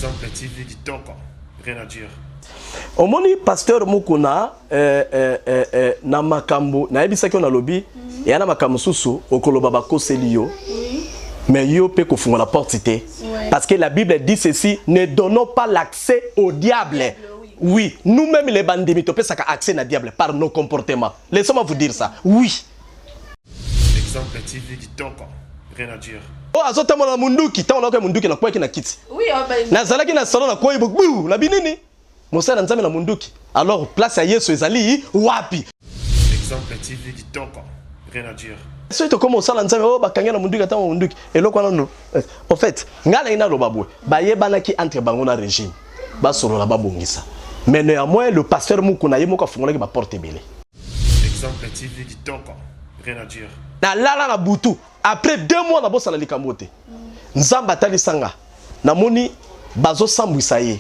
Exemple TV Kitoko, rien à dire. Omoni pasteur Mukuna na makambo na ebisaki on a lobby et na makambo susu okoloba ba koselio mais yo peut kofunga la porte parce que la Bible dit ceci, ne donnons pas l'accès au diable. Oui, nous-mêmes les bandits on peut ça accès na diable par nos comportements. Laissez-moi vous dire ça. Oui. Exemple TV Kitoko, rien à dire. Oh azotamo na munduki, tant na ko munduki na kwa kina kiti. Oui, na zalaki na salon na kwa ibu la binini. Mosala nzambe na munduki. Alors place ya Yesu ezali wapi? Exemple TV Kitoko, rien à dire. So ito comme osala nzambe o bakanga na munduki ata munduki. Eloko wana no. En fait, ngala ina lobabwe. Ba yebanaki entre bango na régime. Ba solo la babongisa. Mais néanmoins le pasteur Mukuna ye moko afungolaki ba porte belé. Exemple TV Kitoko, rien à dire. Na lala na butu. Après 2 mois na bossa la likamote. Nzamba tali sanga. Na moni bazo sambwisa ye.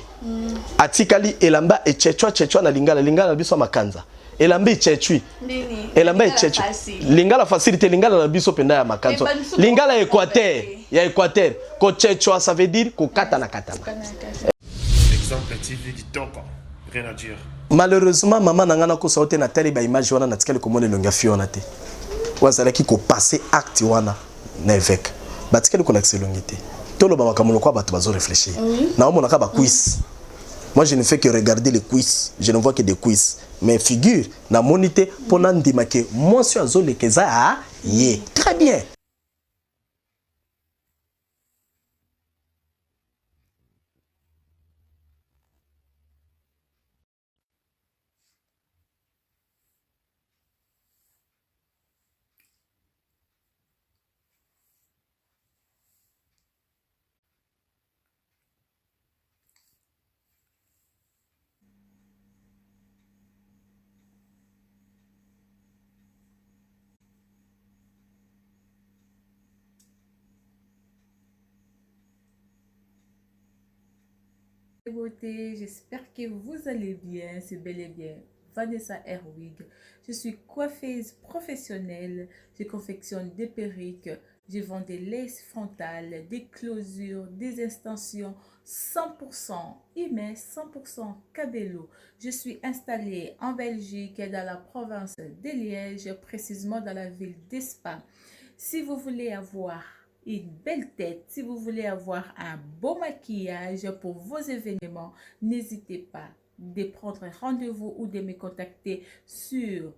Atikali elamba echechwa na lingala biso makanza. Elamba echechui. Nini? Elamba echechui. Lingala facilité lingala na biso penda ya makanzo. Lingala Équateur, ya Équateur. Ko chechwa ça veut dire ko kata na kata. Exemple TV Kitoko, rien à dire. Malheureusement maman nangana ko saute na tali ba image wana na tikali komone longa fiona te. Wazala ki ko passer acte wana na évêque. Batikali ko l'excellité. Tolo ba makamolo kwa bato bazo réfléchir. Na omona ka ba quiz. Moi, je ne fais que regarder les quiz. Je ne vois que des quiz. Mais figure, na monité, pour n'andimake, moi, sur Azole Keza, yé. Très bien. Beauté, j'espère que vous allez bien, c'est bel et bien Vanessa Herwig. Je suis coiffeuse professionnelle, je confectionne des perruques, je vends des laces frontales, des closures, des extensions 100% IME, 100% Cabello. Je suis installée en Belgique et dans la province de Liège, précisément dans la ville d'Espagne. Si vous voulez avoir une belle tête, si vous voulez avoir un beau maquillage pour vos événements, n'hésitez pas de prendre rendez-vous ou de me contacter sur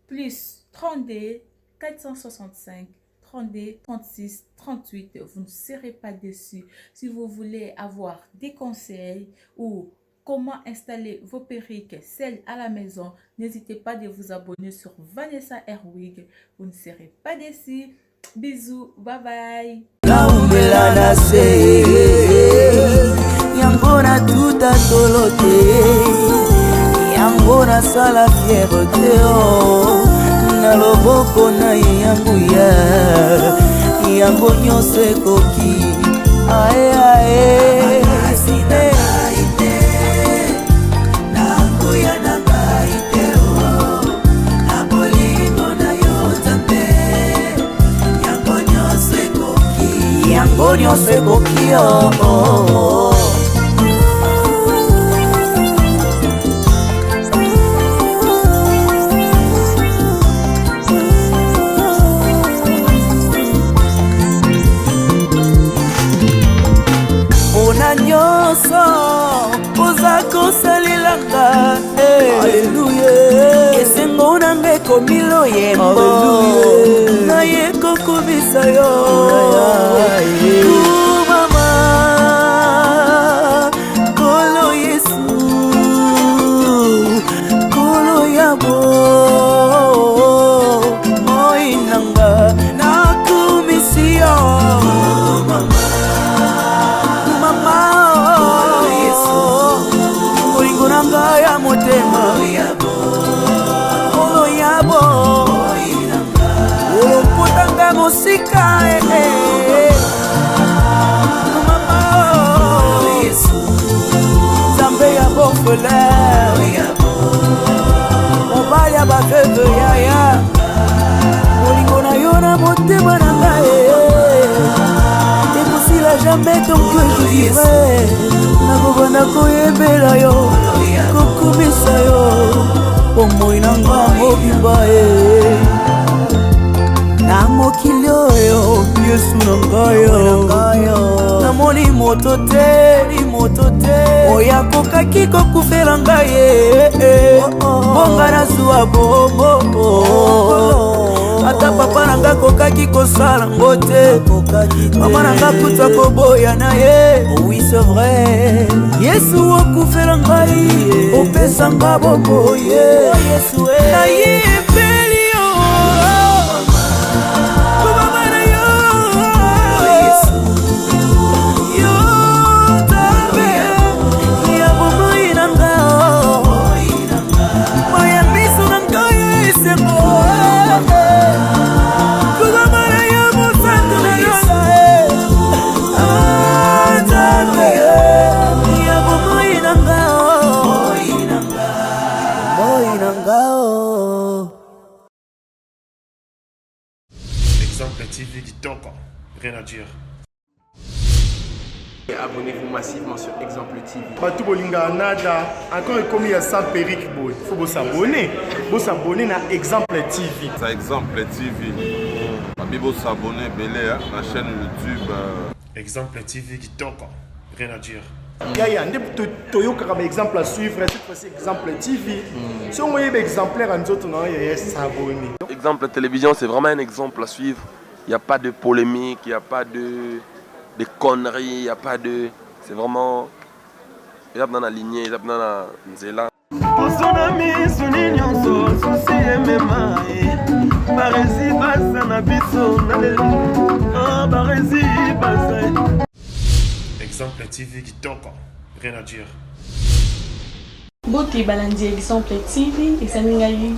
plus 32 465 32 36 38. Vous ne serez pas déçus. Si vous voulez avoir des conseils ou comment installer vos perruques, celles à la maison, n'hésitez pas de vous abonner sur Vanessa Herwig. Vous ne serez pas déçus. Bisous, bye bye. Yangona tuta tolote, yangona sala fierté o, na loboko na yanguya, yango nyose koki, ae ae. Yango se kokio. Ona nyoso oza kosalilanga. Alleluia. Esengo na ngeko milo yembo. Na yeko kubisa yo. Mama, kolo Yesu, kolo yabo, moinanga na kumisio. Mama, kolo Yesu, moinanga ya motema. Kolo yabo, olopotanga mosika. Mobaya bafefe yaya Molingo na yona motema na ngai. Et pour cela jamais tant que je vivrai nakoyebela yo kokumisa yo bomoi na nga mobimba e na mokili oyo yesu na ngayo namoni moto te oyo akokaki kokufela ngai ye bonga nazwa bomo ata papa na nga kokaki kosala ngo te mama na nga kuta koboya na ye oui c'est vrai yesu okufela ngai opesa nga bomoye nayebeli yo komamana yo yo tabe ya bomoi na nga moya miso na ngai esengo Exemple TV Kitoko, rien à dire. Abonnez-vous massivement sur Exemple TV. Batou bolinga nada, encore comme il y a 100 périques, il faut vous s'abonner. Vous s'abonner à Exemple TV. C'est Exemple TV. Vous s'abonner à la chaîne YouTube. Exemple TV Kitoko, rien à dire. Il y a un exemple à suivre, cette fois-ci Exemple TV. Si on voyait exemplaire en autres, il y a s'abonner. Exemple télévision, c'est vraiment un exemple à suivre. Il n'y a pas de polémique, il n'y a pas de conneries, il n'y a pas de... C'est vraiment... Il y a dans la lignée, il y a dans la nzela. Exemple TV Kitoko, rien à dire. Boki balandi Exemple TV, examingai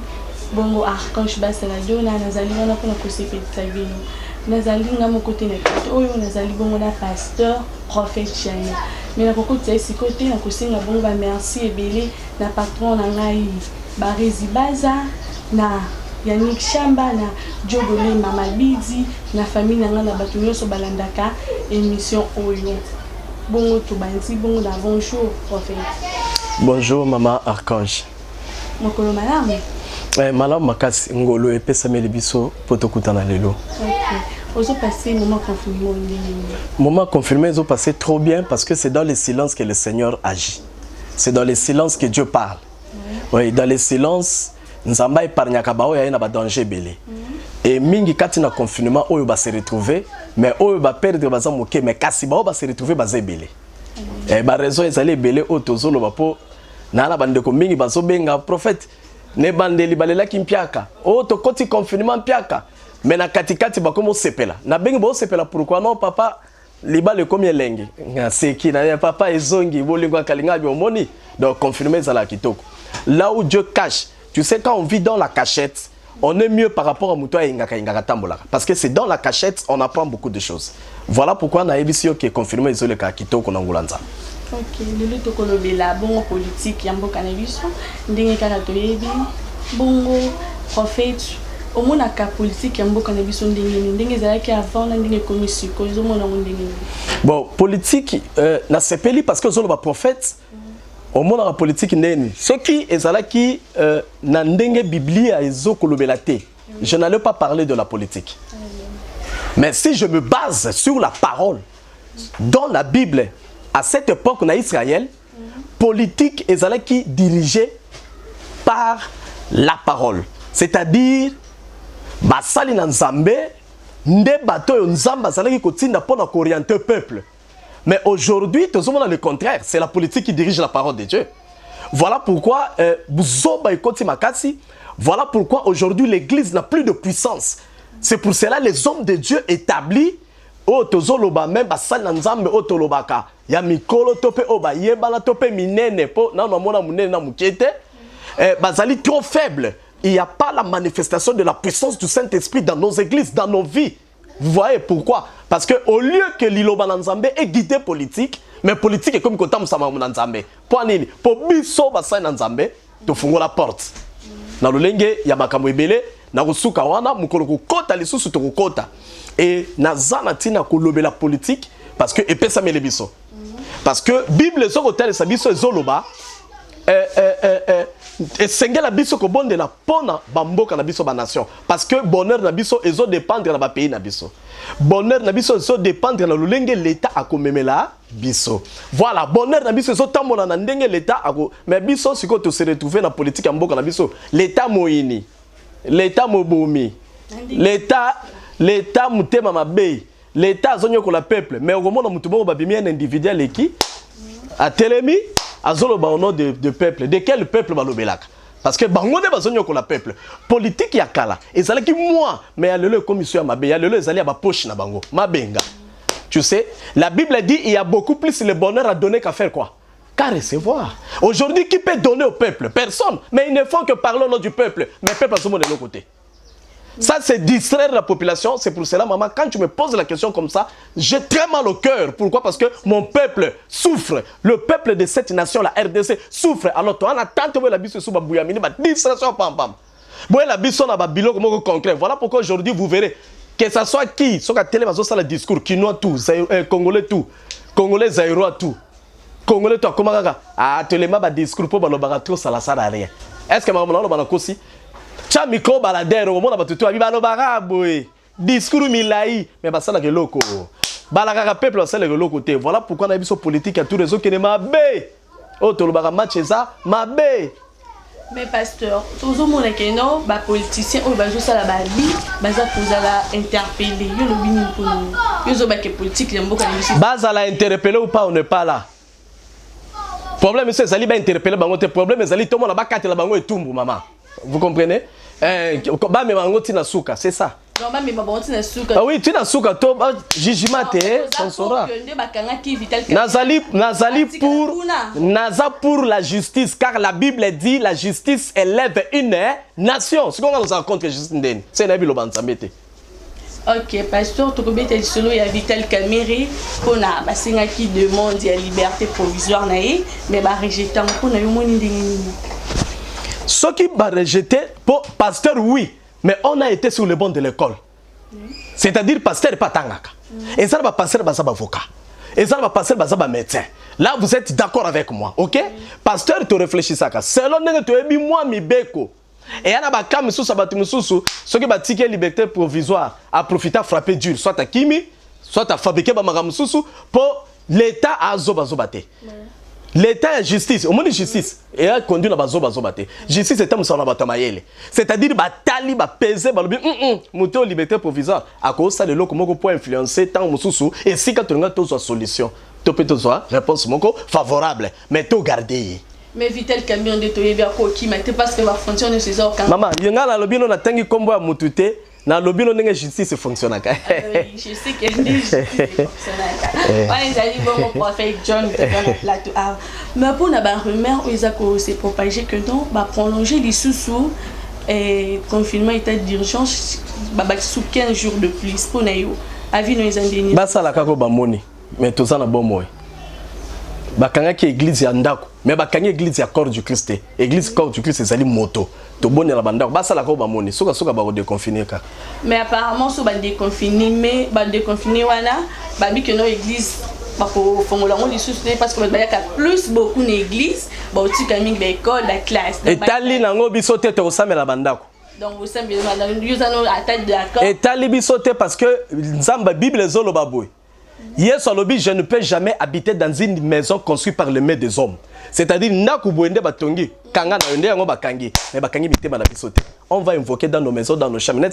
bongo Archange Basalado na nazali wana pona kosepetisa bino. Nazali nga mokote na kito oyo nazali bongo na pasteur prophète Chania. Mais na kokoti esi kote na kosenga bongo ba merci ebele na patron na ngai Barezi Baza na Yannick Chamba na Jogole Mama Bidi na famille na nga na bato nyonso balandaka émission oyo. Bongo to banti bongo na bonjour prophète. Bonjour maman Archange. Mokolo malamu. Malamu makasi ngolo epesameli biso poto kutana lelo. OK. Ozo passer moment confinement ndenge. Moment confinement ils ont passé trop bien parce que c'est dans le silence que le Seigneur agit. C'est dans le silence que Dieu parle. Oui, dans le silence nzamba epargnaka ba oyo na ba danger belé. Et mingi kati na confinement oyo ba se retrouver mais oyo ba perdre baza moke mais kasi ba se retrouver baza belé. Et ba raison ezali belé o tozolo ba po na bandeko mingi bazo benga prophète ne bandeli balela kimpiaka o to koti confinement piaka mais na katikati ba komo sepela na bengi bo sepela pourquoi non papa libale combien lengi nga seki na papa ezongi bolingo kalinga bi omoni donc confinement ezala kitoko là où Dieu cache. Tu sais, quand on vit dans la cachette, on est mieux par rapport à Moutoua et Ingaka Tambola. Parce que c'est dans la cachette, on apprend beaucoup de choses. Voilà pourquoi on a émission qui est confirmé isolé Kakito Konangulanza. OK, le lutte kolobela bon politique yambo cannabis, ndenge kala toyebi, bongo prophète, au mona ka politique yambo cannabis ndenge zalaki avant ndenge commission ko zo mona ndenge. Bon, politique na sepeli parce que zolo ba prophète au monde la politique neni ce qui ezalaki na ndenge biblia ezokolobela te. Je n'allais pas parler de la politique. Mais si je me base sur la parole dans la Bible à cette époque en Israël, politique ezalaki dirigée par la parole. C'est-à-dire basali na nzambe nde bato yo nzamba zalaki kotinda pona orienter peuple. Mais aujourd'hui, tout le monde a le contraire. C'est la politique qui dirige la parole de Dieu. Voilà pourquoi voilà pourquoi aujourd'hui l'église n'a plus de puissance. C'est pour cela les hommes de Dieu établis même ya mikolo tope oba yebala tope minene po na mona munene na mukete bazali trop faible. Il n'y a pas la manifestation de la puissance du Saint-Esprit dans nos églises, dans nos vies. Vous voyez pourquoi? Parce que au lieu que l'Iloba Nzambe est guidé politique, mais politique est comme Kotam Sama Nzambe. Pour nini? Pour biso basai Nzambe, to fungo la porte. Na lolenge ya makambo ebele, na kusuka wana mukolo kota lisusu to kota. Et na zana tina kolobela politique parce que epesa mele biso. parce que Bible so kotel sa biso ezoloba esengela biso ko bondela pona bamboka na biso ba nation parce que bonheur na biso ezo dépendre na ba pays na biso. Bonheur na biso ezo dépendre na lolenge l'état akomemela biso. Voilà, bonheur na biso ezo tambola na ndenge l'état ako mais biso siko to se retrouver na politique ya mboka na biso, l'état moyini, l'état mobomi, l'état mutema mabe, l'état azonyo ko la peuple, mais au moment mutu moko babimi un individuel qui a telemi azoloba au nom de peuple. De quel peuple balobelaka? Parce que bango de bazonyo ko la peuple. Politique ya kala. Ezala ki moi, mais ya lelo commission ya mabe, ya lelo ezali ya ba poche na bango. Mabenga. Tu sais, la Bible dit il y a beaucoup plus le bonheur à donner qu'à faire quoi? Qu'à recevoir. Aujourd'hui, qui peut donner au peuple? Personne. Mais ils ne font que parler au nom du peuple. Mais le peuple a ce monde de l'autre côté. Ça, c'est distraire la population. C'est pour cela, maman, quand tu me poses la question comme ça, j'ai très mal au cœur. Pourquoi? Parce que mon peuple souffre. Le peuple de cette nation, la RDC, souffre. Alors, toi, on attend que la bise sous Babouyamini, ma distraction, pam pam. Bon, la bise, on a babilo comme concret. Voilà pourquoi aujourd'hui, vous verrez que ça soit qui, soit la télé, ça le discours, Kinois tout, Congolais tout, Congolais Zaïrois tout, Congolais tout, comment ah, tu les mets discours pour le barato, ça la sert à rien. Est-ce que maman, on a aussi? Cha micro baladère au monde a batutu abi balo baraboy discours milai mais ba sala ke loko balaka peuple sala ke loko te. Voilà pourquoi on a biso politique à tous les autres qui ne mabé oh to lo baka match ça mabé. Mais pasteur tous au monde que non ba politicien ou ba jo sala ba li baza pozala interpeller yo lo bini pour nous yo zo ba ke politique le mboka ni baza la interpeller ou pas on n'est pas là. Problème c'est ça li ba interpeller bango te problème c'est ali to mona ba katela bango etumbu maman. Vous comprenez? C'est ça. Ah oui, tu n'as souka, tu jugement Naza pour la justice, car la Bible dit la justice élève une nation. Ce qu'on a rencontré juste c'est Nabi Lobansamete. Ok, pasteur, tu peux être solo et Vital Kamere, qu'on a basinga qui demande la liberté provisoire naïe, mais bah rejetant qu'on a eu mon indemnité. Ce qui va rejeter, pour pasteur, oui, mais on a été sur le banc de l'école. C'est-à-dire, pasteur n'est pas tangaka. Et ça va passer dans un avocat. Et ça va passer dans un médecin. Là, vous êtes d'accord avec moi, ok? Pasteur, tu réfléchis ça. Selon nous, tu as dit, moi, mi beko. Et il y a un cas, ceux qui ont ticket liberté provisoire, à profiter à frapper dur, soit à Kimi, soit à fabriquer pour l'État à Zobazobate. L'État est justice, au moins de justice, et a conduit la bazobazobate. Justice est un moussanabatamaïele. C'est-à-dire, batali, pesé, mouté liberté provisoire. À cause de l'eau, comment peut influencer tant moussou, et si quand on a toute solution, tu peux te réponse favorable, mais tu garder. Mais Vital Camion de Toyé Biako qui m'a été parce que la fonction de ces organes. Maman, il y a un lobby, on a tangi combo à moutouté. Na lobby no nenge justice fonctionne. Je sais que justice fonctionne. On est allé voir mon prophète John dans le plateau. Mais pour na ba rumeur où ils a s'est propagé que non va prolonger les sous et confinement état d'urgence ba sous 15 jours de plus pour na yo. Avis nos indemnités. Ba sala kako ba moni. Mais tout ça na bon moy. Bakanga ki église ya ndako mais bakanga église ya corps du Christ église corps du Christ ezali moto to bonne la bandako basala ko ba moni soka ba déconfiner ka mais apparemment so ba déconfiner mais ba déconfiner wana ba bi que no église ba ko fongola ngo li souci parce que ba yaka plus beaucoup na église ba oti kaming ba école la classe et tali nango biso te to samela bandako donc vous savez yo zano attaque d'accord et tali biso te parce que nzamba bible zolo baboy. Yes, je ne peux jamais habiter dans une maison construite par les mains des hommes. C'est-à-dire, on va invoquer dans nos maisons, dans nos chambres. Bien.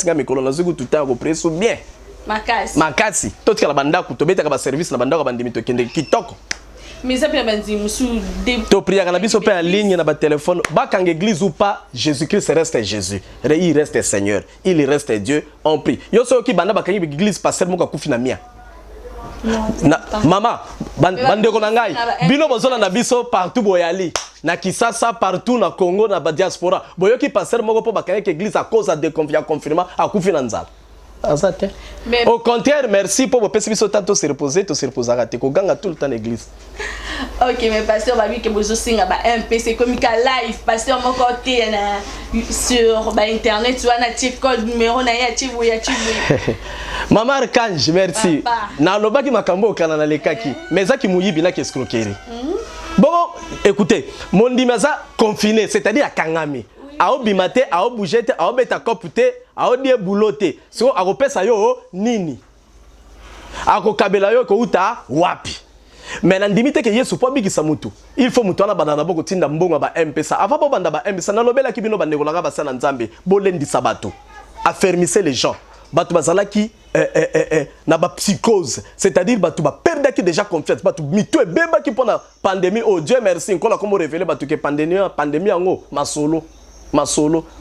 Makasi. Tout ce qui est service, mais ça peut être tu pries en ligne, dans téléphone. Quand l'église ou pas, Jésus-Christ reste Jésus. Il reste Seigneur. Il reste Dieu. On prie. Yo so ki banda bakangi l'église passer mo ka kufina mia. Maman, bandeko na ngai, bino bozola na biso partout boyali. Na Kisasa partout na Congo na diaspora. Boyoki passer moko po bakanye église à cause de confirmation à kufina nzala. Au contraire, merci pour vos personnes qui sont se reposer, tout se reposer à rater. Koganga tout le temps l'église. Ok, mais pasteur, va dire que vous aussi un peu, c'est comme live. Pasteur, mon côté sur internet, tu as un code numéro, na ya chivu. Maman Archange, merci. Na loba ki makambo kana na lekaki. Mais ça qui mouyibi na escroquerie. Bon, écoutez, mon dimaza confiné, c'est-à-dire à Kangami. Ao bimate, ao bougete, ao beta kopute, ao die boulote. So ako pesa yo nini. Ako kabela yo ko uta wapi. Mais nandimite ke Yesu po bikisa mutu. Il faut mutu na banana boko tinda mbongo ba M-Pesa. Avant po banda ba M-Pesa na lobela ki bino bandeko langa basana nzambe. Bolendi sabato. Affermisser les gens. Batu bazala ki na ba psychose, c'est-à-dire batu ba perdre qui déjà confiance, batu mito e beba ki pona pandémie. Oh Dieu merci, on a comme révélé batu ke pandémie ngo masolo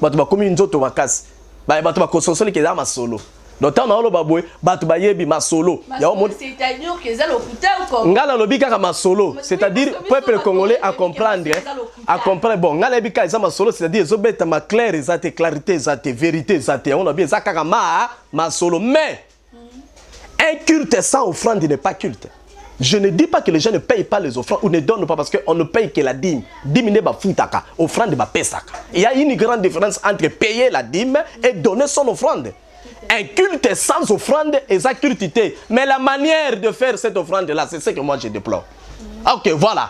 batu ba komi nzoto bakasi. Ba batu ba konsonsoli ke za masolo. Donc on a lo babwe batu ba yebi masolo. C'est-à-dire que ça l'hôpital quoi. Ngala lobi kaka masolo, c'est-à-dire peuple congolais à comprendre bon ngala lobi kaka za masolo, c'est-à-dire zo beta ma clair ezate clarité ezate vérité ezate on a bien ça kaka masolo mais un culte sans offrande n'est pas culte. Je ne dis pas que les gens ne payent pas les offrandes ou ne donnent pas parce qu'on ne paye que la dîme. Dîme n'est pas foutaka, offrande ba pesaka. Il y a une grande différence entre payer la dîme et donner son offrande. Un culte sans offrande est sa cultité. Mais la manière de faire cette offrande-là, c'est ce que moi je déplore. Ok, voilà.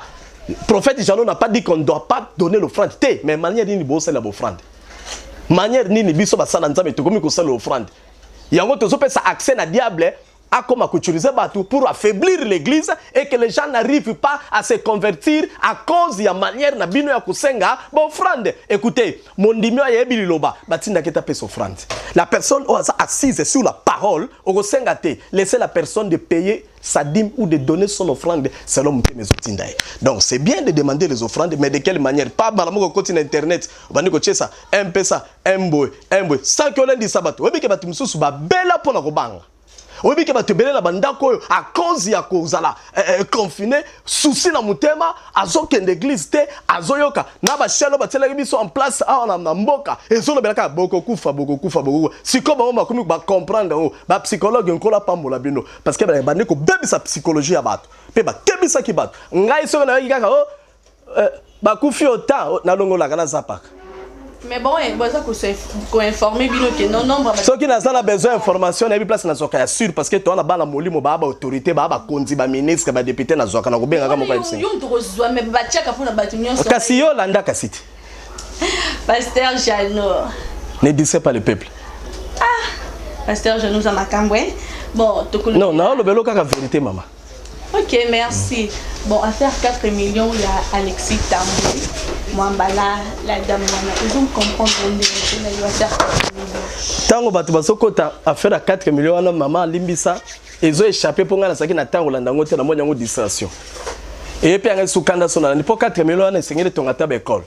Le prophète Jean n'a pas dit qu'on ne doit pas donner l'offrande. Mais manière ni bosse la offrande. Manière ni biso ba salanza mais to comme ko sala l'offrande. Yango to so pesa accès na diable à comment utiliser bateau pour affaiblir l'église et que les gens n'arrivent pas à se convertir à cause de la manière na bino ya kusenga ba offrande. Écoutez, mon dimio ya bililoba batinda keta pesa offrande. La personne assise sur la parole au kusenga te, laissez la personne de payer sa dîme ou de donner son offrande selon mes otindaï. Donc c'est bien de demander les offrandes, mais de quelle manière? Pas balamoko continue internet, baniko chesa, M-Pesa, M-Boy, sans que l'on dise sabat. Oui, que batu mususu ba bela pona kobanga. Oui, que batu bela bandako à cause ya kozala confiné, souci na mutema, azoke l'église te, azoyoka, na ba chelo ba tela biso en place a na mboka. Et zo belaka boko kufa. Si comme on va comme comprendre ba psychologue nkola pambola bino parce que ba ndeko bebi sa psychologie ya bato. Pe ba kebisa ki bato. Ngai so na yaka ba kufi ota na longola kana zapaka. Mais bon, il faut informer que non nombre. Ceux qui n'ont besoin d'information, il y a une place dans la sûr parce que tu as la moli, tu as l'autorité, tu as la kondi, tu as ministre, tu as député, tu as Pasteur Janot. Ne dis pas le peuple. Ah, Pasteur Janot Zamakambwe. Bon, non, non, le vélo, c'est la vérité, maman. Ok, merci. Bon, à faire 4 millions, il y a Alexis Tamboué. Mwambala, la dame, ils vont comprendre il va faire 4 millions. Tant que tu vas faire 4 millions, maman, Limbisa, ils ont échappé pour nga saki na tango landango te na mo nyango distraction. Et puis nga sukanda sona ni pour 4 millions na sengele tonga table école.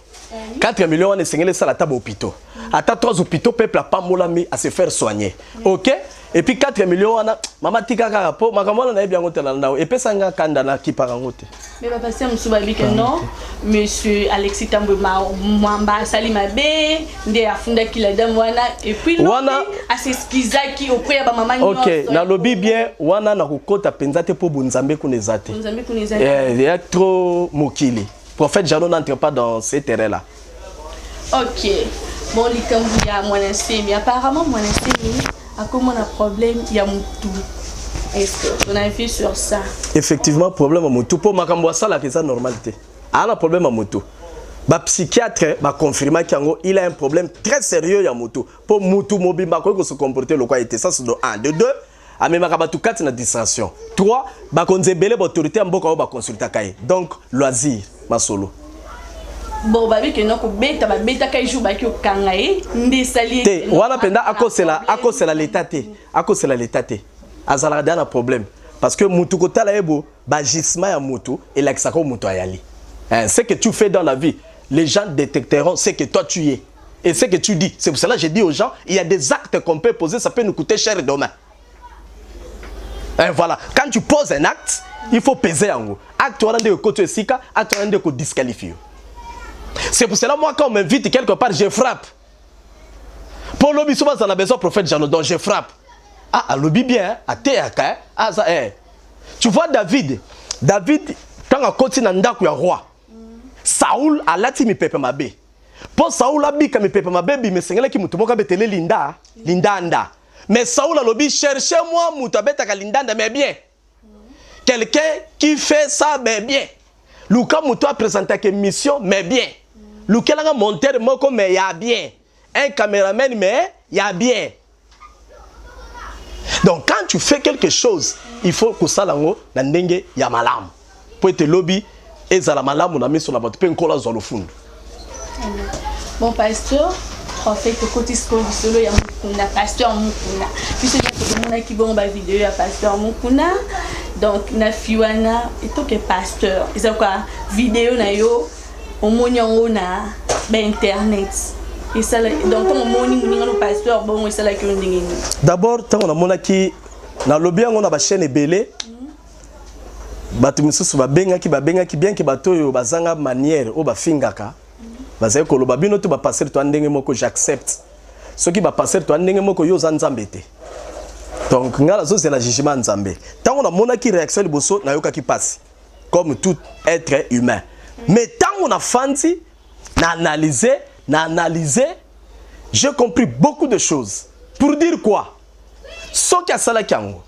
4 millions na sengele sala table hôpital. Ata 3 hôpitaux peuple a pas molami à se faire soigner. OK? Et puis 4 millions na maman tika ka po makamona na bien ngotela ndao et pesa nga kanda na kiparango te. Mais va passer musuba bike non monsieur Alexis Tamboué Mwamba Salima B nde afunda kila dame wana et puis wana a s'excuser qui auprès ba maman nyonso. OK, na lobi bien wana na kokota penza te po bunzambe kunezate. Bunzambe kunezate. Il est trop mokili. Prophète Jean n'entre pas dans ces terrains-là. OK. Bon, likambu ya mwana semi apparemment mwana semi a comme un problème il y a mutu. Est-ce que on a vu sur ça? Effectivement, problème à mutu pour makambo ça la c'est normalité. A un problème à mutu. Ba psychiatre ba confirmer qu'il a un problème très sérieux à mutu. Pour mutu mobimba ko se comporter le quoi était ça c'est de 1 de 2. A même makabatu 4 na distraction. 3 ba konzebele ba autorité mboka ba consulta kai. Donc loisir masolo. Bon babi que non ko beta ba beta kai jou ba ki okangaye ndesali te wana penda akosela l'état te akosela l'état te azala dana problème parce que mutu ko tala ebo ba gisma ya mutu et l'axa ko mutu ayali ce que tu fais dans la vie les gens détecteront ce que toi tu es et ce que tu dis. C'est pour cela que je dis aux gens il y a des actes qu'on peut poser, ça peut nous coûter cher demain. Et voilà, quand tu poses un acte il faut peser en haut acte wana de ko tu sika acte wana de ko disqualifier. C'est pour cela moi quand on m'invite quelque part je frappe. Pour l'obissouma on a besoin prophète Jean donc je frappe. Ah, alobi bien, ateyaka, ah ça Tu vois David, quand on continue dans le roi, Saoul a lati mi pepe mabe. Pour Saoul a bi mi pepe mabe bi me sengela ki mutu moka betele lindanda. Mais Saoul a lobi cherchez-moi mutu betaka lindanda mais bien. Quelqu'un qui fait ça mais bien. Luka mutu a présenté que mission mais bien. Luka langa monteur moko mais ya bien. Un caméraman mais ya bien. Donc quand tu fais quelque chose, il faut que ça lango na ndenge ya malamu. Pour te lobby ezala malamu na miso na bato pe nkola zo lofundu. Bon pasteur, prophète côté solo ya mukuna, pasteur mukuna. Puis c'est tout le monde qui bon ba vidéo ya pasteur mukuna. Donc na fiwana eto que pasteur. Isa quoi vidéo na yo omonyango na ba internet. Et ça donc comme moni muninga no pasteur bon et ça la ki ndingini. D'abord tant on a monaki na lobby yango na ba chaîne belé. Bato misusu babengaki bien ki bato yo bazanga manière o bafingaka. Bazali ko loba bino to ba passer to ndenge moko j'accepte. Soki ba passer to ndenge moko yo za nzambe te. Donc ngala zo c'est la jugement nzambe. Tant on a monaki réaction liboso na yoka ki passe comme tout être humain. Mais tant on a fanti na analyser, j'ai compris beaucoup de choses. Pour dire quoi? Soki asala kango.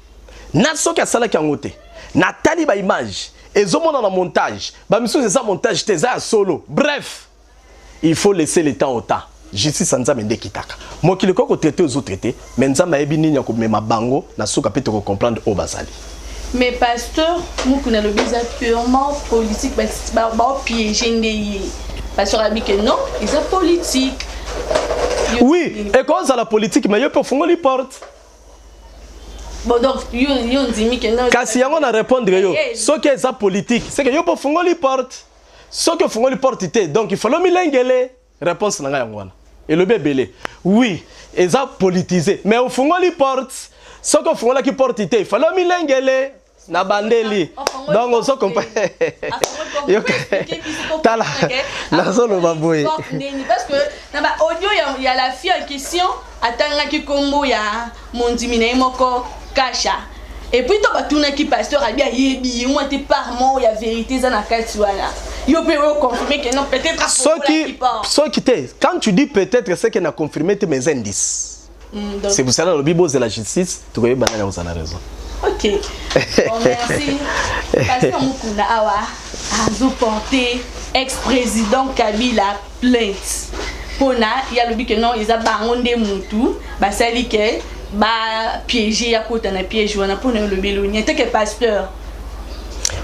Na soki asala kango te. Na tali ba image. Ezomona na montage. Ba miso c'est ça montage te za solo. Bref, il faut laisser le temps au temps. Justice nzambe nde kitaka. Mokili ko traiter aux autres traités, mais nzambe ayebi nini ko mema bango na soka pe to comprendre au basali. Mais pasteur, mukuna lo biza purement politique ba piéger ndeye. Pasteur a dit que non, ils sont politique. Oui, et cause à la politique, mais yo peut fongoli porte. Bon donc yo ndimi que non. Kasi yango na répondre yo. Ce qui est ça politique, c'est que yo peut fongoli porte. Ce que fongoli porte té, donc il faut le milengele. Réponse na nga yango wana. Et le bébé. Oui, et ça politisé, mais au fongoli porte. Ce que fongola qui porte té, il faut le milengele. Na bandeli. Donc on se comprend. Tala. Na solo baboy. Parce que na ba audio il y a la fille en question atanga ki kombo ya mondimina moko kasha. Et puis to batuna ki pasteur a bien yebi moi te parlement il y a vérité za na kati wana. Yo peut confirmer que non peut-être ce qui te quand tu dis peut-être c'est que na confirmé mes indices. C'est pour cela le Bible c'est la justice, tu connais banana on a raison. Ok. Bon, merci. Pasteur Mukuna Awa a porté ex-président Kabila plainte. Pona, il y a le but que non, ils ont bangonde mutu, bah ça dit que bah piéger à côté na piège ou on a pour le bélonia. T'es que pasteur.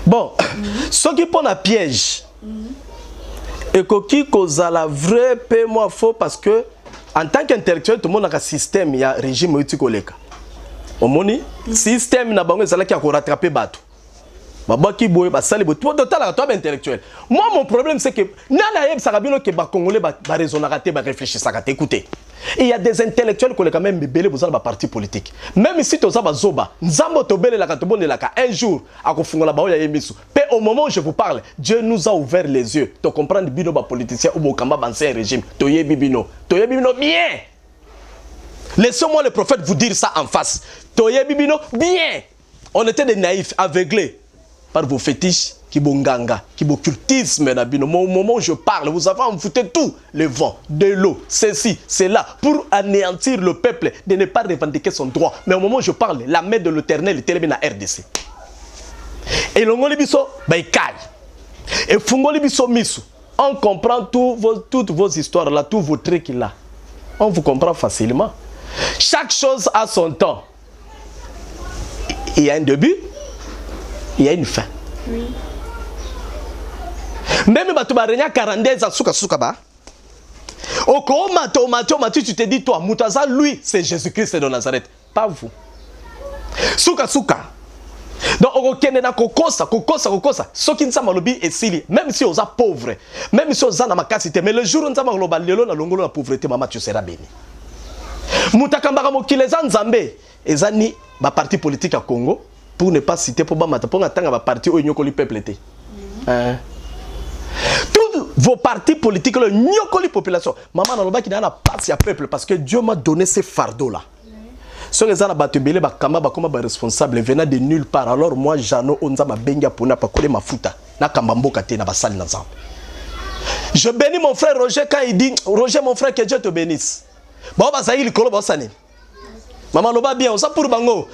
Bon, ce qui pose un piège. Et qui cause la vraie paix moi faux parce que en tant qu'intellectuel tout le monde a un système, il y a un régime utikoleka. Omoni système na bango ezala ki rattraper bato. Babaki boye ba sali bo toi intellectuel. Moi mon problème c'est que nana yeb sarabino ke ba congolais ba raisonner raté ba réfléchir ça écoutez. Il y a des intellectuels qui ont quand même belé bozala ba parti politique. Même si toza ba zoba, nzambo to belé la ka to bonela ka un jour akofungola ba ya yemisu. Mais au moment où je vous parle, Dieu nous a ouvert les yeux. To comprendre bino ba politicien ou bo kamba ban régime. To yebi bino bien. Laissez-moi le prophète vous dire ça en face. Toye Bibino, bien. On était des naïfs, aveuglés par vos fétiches, qui bonganga, qui occultisme. Au moment où je parle, vous avez envoûté tout. Le vent, de l'eau, ceci, cela, pour anéantir le peuple, de ne pas revendiquer son droit. Mais au moment où je parle, la main de l'Éternel est élevée dans la RDC. Et l'ongoli biso, baïkai. Et fungoli biso misu. On comprend toutes vos histoires là, tous vos trucs là. On vous comprend facilement. Chaque chose a son temps. Il y a un début, il y a une fin. Oui. Même si tu as 42 ans, tu te dis, toi, Moutaza, lui, c'est Jésus-Christ de Nazareth. Pas vous. Souka. Donc, on connaît kokosa. Ce qui nous a malobi est sili. Même si on est pauvre, même si on est dans ma capacité, mais le jour où on a malobi, on a la pauvreté, maman, tu seras béni. Moutakambara mokileza nzambe ezani ba parti politique à Congo pour ne pas citer pour bamata pour attendre ba parti au nyokoli peuple té. Tous vos partis politiques le nyokoli population. Maman na loba ki na passe ya peuple parce que Dieu m'a donné ces fardeaux là. soki eza na bato ebele bakamba bakoma baresponsable venant de nulle part, alors moi Jano onza mabengi apona pakole mafuta nakamba mboka te na basali na Nzambe. Je bénis mon frère Roger quand il dit Roger mon frère, que Dieu te bénisse. Ba bazali likolo ba osani. Maman loba bien, on ça pour bango.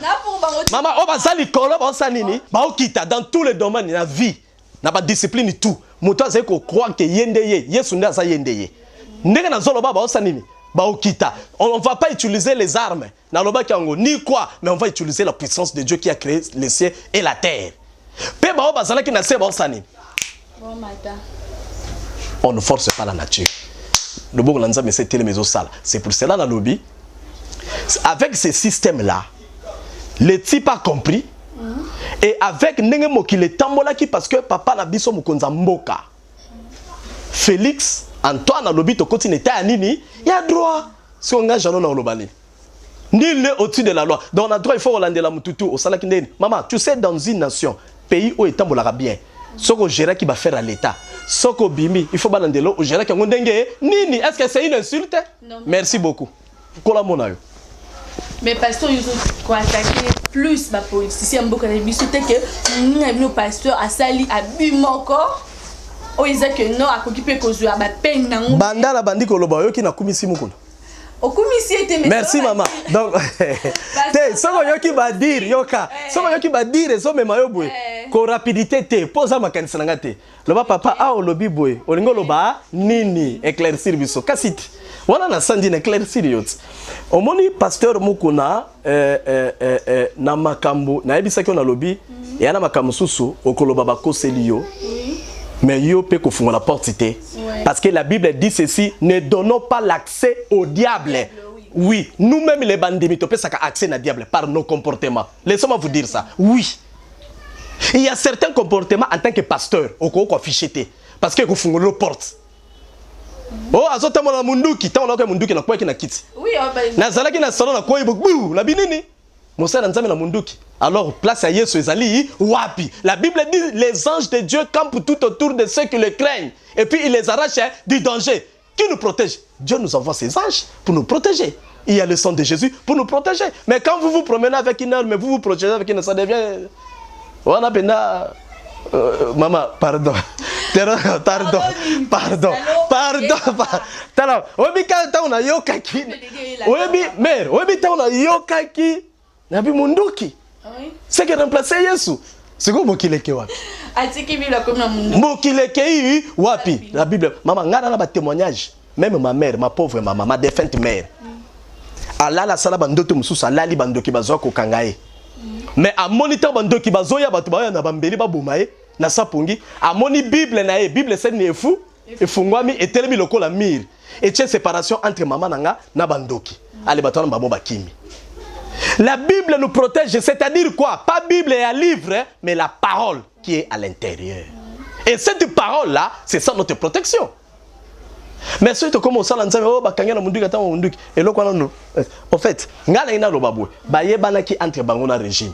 Maman o bazali likolo ba osani ni, ba okita dans tous les domaines de la vie. Na ba discipline et tout. Moto azali ko croire que yende ye, Yesu nda za yende ye. Ndenge na zolo ba osani ni. On ne va pas utiliser les armes, ni quoi, mais on va utiliser la puissance de Dieu qui a créé les cieux et la terre. On ne force pas la nature. C'est pour cela dans le lobby. Avec ce système-là, le type a compris. Et avec Nengemo qui le tambola qui parce que papa n'a biso mukonza mboka. Félix Antoine a lobby to continue à nini, il y a droit. Si on engage dans le bani. Nul n'est au-dessus de la loi. Donc on a droit, il faut relander la mututu au salakindeni. Maman, tu sais dans une nation, pays où est tambola bien. Ce qu'on gère qui va faire à l'État. Ce qu'on bimi, il faut balander l'eau au gère qui on dengue. Nini, est-ce que c'est une insulte? Non. Merci beaucoup. Kola monayo. Mais pasteur, ils ont attaqué plus ma police. Si on beaucoup de bisouté que nous pasteur a sali a bu encore. O que non a occupé cause à ma peine nan. Banda la bandi koloba yo ki na kumisi mukuna. O kumisi était merci maman. Donc te soko yo ki ba dire yoka. Soko yo ki ba dire so mema yo boy. Ko rapidité te posa makanisa nanga te. Loba papa a o lobi boy. Olingo loba nini éclaircir biso kasiti. Wana na sandi na éclaircir yot. Omoni pasteur mukuna na makambo na ebisa ki na lobi ya na makambo susu okoloba bakoseli yo. Mais yo peut qu'on la porte parce que la Bible dit ceci, ne donnons pas l'accès au diable. Oui, nous-mêmes les bandits, on peut accès au diable par nos comportements. Laissez-moi vous dire ça. Oui. Il y a certains comportements en tant que pasteur, au quoi affiché parce que vous font la porte. Oh, azota mona munduki, ta on a munduki na kwa ki na kiti. Oui, na zalaki na salon na kwa ibo, la binini. Monseigneur Nzambe na munduki. Alors place à Yesu ezali wapi. La Bible dit les anges de Dieu campent tout autour de ceux qui le craignent et puis il les arrache du danger. Qui nous protège? Dieu nous envoie ses anges pour nous protéger. Il y a le sang de Jésus pour nous protéger. Mais quand vous vous promenez avec une arme, mais vous vous protégez avec une, ça devient on a peine maman, pardon. Pardon. Obi ka on a yokaki. Obi mère, obi ta on a yokaki. Nabi munduki. C'est que remplacer Yesu. C'est quoi mokileke wapi? Atiki Bible comme na munduki. Mokileke wapi? La Bible. Maman ngana na ba témoignage. Même ma mère, ma pauvre maman, ma défunte mère. Allah la sala bandoto mususu alali bandoki bazwa ko kangaye. Mais a moniteur bandoki bazoya batu ba na bambeli ba bomaye na sapongi. A moni Bible na Bible c'est ne fou. Et fungwami et telemi lokola mire. Et tient séparation entre maman nanga na bandoki. Ale batona babo bakimi. La Bible nous protège, c'est-à-dire quoi? Pas Bible et un livre, mais la parole qui est à l'intérieur. Et cette parole-là, c'est ça notre protection. Mais si tu commences à l'enseigner, oh, bah, et là, en fait, entre bangona régime,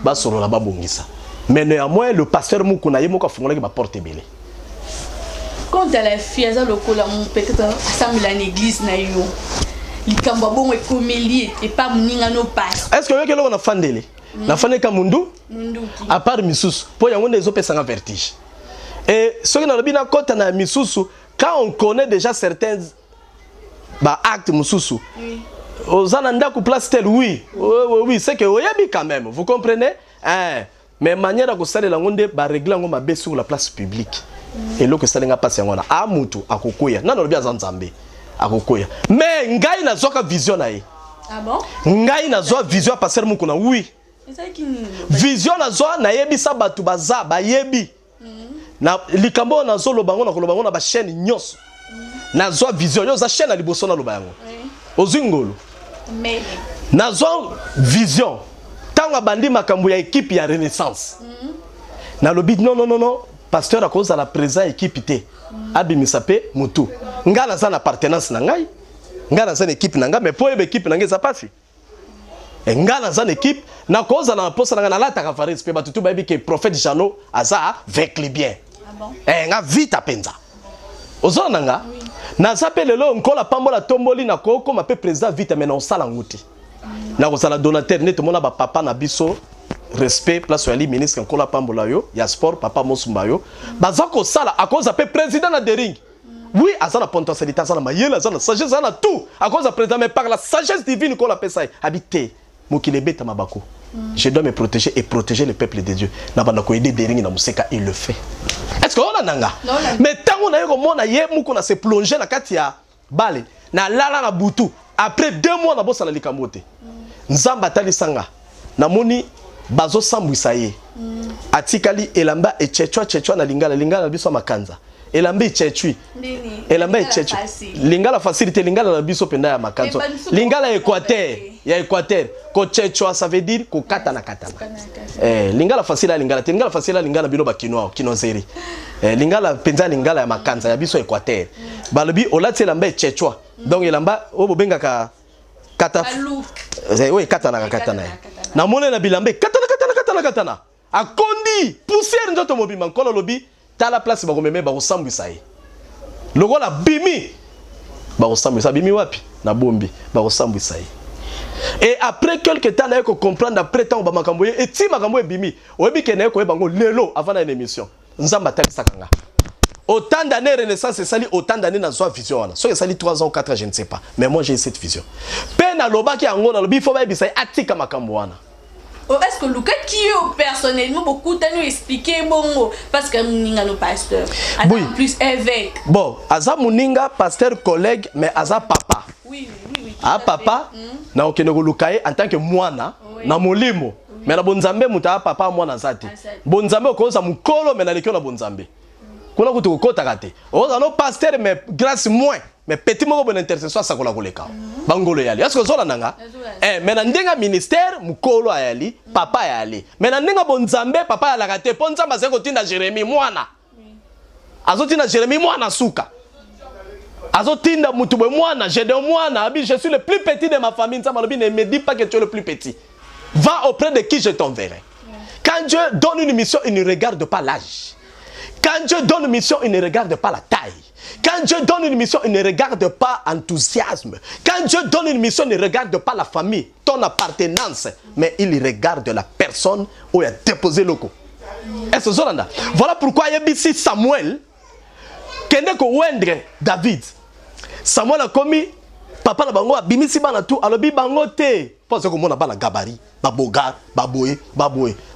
bah, sur la babongisa. Mais néanmoins, le pasteur Moukouna, il m'a fait porte belé. Quand à la fille, peut-être assemblée à l'église, et pas muningano passe. Est-ce que vous avez fandeli? La fande kamundu? À part misusu, pour y avoir des opérations en vertige. Et ce qui n'a pas côté na misusu, quand on connaît déjà certains actes misusu, aux ananda ku place tel oui, c'est que oyabi quand même, vous comprenez? Mais manière à ça la ngonde ba régler ngoma be sur la place publique. Et là que ça n'a pas ngona amutu akokoya. Non bien Nzambe. Akokoya. Mais ngai na zoka vision na ye. Ah bon? Ngai na zoka vision passer mukuna oui. Vision na zoa na yebi sa batu baza ba yebi. Na likambo na zo lobango na kolobango na ba chaîne nyos. Na zoa vision yo za chaîne na liboso na lobango. Ozingolo. Mais na zoa vision. Tanga bandi makambo ya équipe ya Renaissance. Na lobi non. Pasteur a cause à la présente équipe té. Abimisa pe mutu. Ngana za na appartenance na ngai. Ngana za équipe na ngai mais pour équipe na ngai ça passe. Et ngana za équipe na cause na poste na la ta faris pe batutu ba bi que prophète Jano aza avec les biens. Ah bon? Nga vite apenza. Ozona nga na za pe lelo nkola pambola tomboli na ko comme pe président vite mais non sala nguti. na kozala donateur nete mona ba papa na biso respect place ya li ministre Nkola Pambola yo ya sport papa Mosumba yo baza ko sala à cause pe président na dering. Oui, azana potentialité azana mayela azana sagesse azana tout à cause président mais par la sagesse divine qu'on appelle ça habiter mokile beta mabako. Je dois me protéger et protéger le peuple de Dieu. Na banda ko aider dering na museka il le fait. Est-ce que on a nanga? Mais tant on a eu mona ye muko na se plonger na kati ya bale na lala na butu après 2 mois na bossa na likamote. Nzamba tali sanga na moni bazo sambwisa ye atikali elamba echechwa na lingala biso makanza elamba echechui elamba echechui lingala facilité lingala na biso penda ya makanzo lingala Équateur ko chechwa ça veut dire ko katana lingala facile lingala bino ba kinozeri lingala penza lingala ya makanza ya biso Équateur balobi olati elamba echechwa donc elamba obobenga ka kata oui katana na mone na bilambe katana akondi poussière nzoto mobima nkolo lobi tala place ba komeme ba kosambwisa ye lokola bimi ba kosambwisa bimi wapi na bombi ba kosambwisa ye et après quelques temps na ko comprendre après temps ba makambo ye eti makambo e bimi oyebi ke na ko bango lelo avant na émission nzamba talisaka nga autant d'années renaissance sali autant d'années na soi vision wana so que sali 3 ans ou 4 ans je ne sais pas mais moi j'ai cette vision pena lobaki yango na lobi fo ba bisa atika makambo wana. Est-ce que Luka qui personnellement beaucoup t'a nous expliqué bongo parce que muninga no pasteur oui. En plus évêque bon aza muninga pasteur collègue mais aza papa oui papa na okende ko lukaye en tant que mwana na molimo mais na bonzambe muta papa mwana zati bonzambe okoza mukolo mais na lekyo na bonzambe kuna kutu kokota kate oza no pasteur mais grâce moins mais petit moko bon intercession ça kola koleka bangolo yali est-ce que zola nanga mais na ndenga ministère mukolo ayali papa ayali mais na ndenga bonzambe papa ala kate ponza mazeko tinda Jérémie mwana azotinda Jérémie mwana suka azotinda mutubwe mwana Gédéon mwana abi je suis le plus petit de ma famille ça malobi ne me dis pas que tu es le plus petit va auprès de qui je t'enverrai quand Dieu donne une mission il ne regarde pas l'âge. Quand Dieu donne une mission, il ne regarde pas la taille. Quand Dieu donne une mission, il ne regarde pas l'enthousiasme. Quand Dieu donne une mission, il ne regarde pas la famille, ton appartenance, mais il regarde la personne où il a déposé le coup. Est-ce que vous avez? Voilà pourquoi il y a ici Samuel, qui est wendre David. Samuel a commis, papa na bango a bimisi bana tout, alors bi bango te. Parce que mon a bana gabari, baboga, baboye.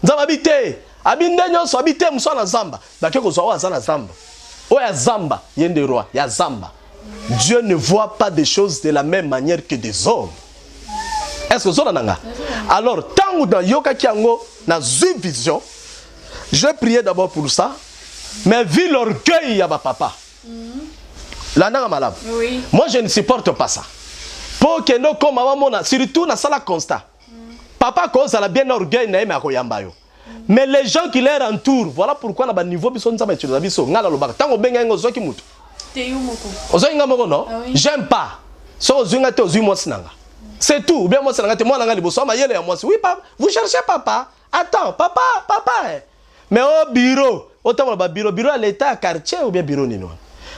Nzamba bité. Abinde nyonso abite muso na zamba bake kozwa wa zana zamba oya zamba yende roi ya zamba. Dieu ne voit pas des choses de la même manière que des hommes. Est-ce que vous avez? Alors tant dans yoka kiango na zui vision je priais d'abord pour ça mais vu l'orgueil ya ba papa la nanga malade oui. Moi je ne supporte pas ça pour que no comme maman surtout na sala constat papa cause la bien orgueil na eme akoyamba yo. Mais les gens qui les entourent, voilà pourquoi na niveau biso nzamba tu biso ngala lobaka tango benga ngo zoki mutu teyu moko ozoinga moko non j'aime pas so ozinga te ozui mwasi nanga c'est tout ou bien mwasi nanga te mwana nanga liboso ma yele ya mwasi oui papa vous cherchez papa attends papa mais au bureau autant ba bureau à l'état quartier ou bien bureau nino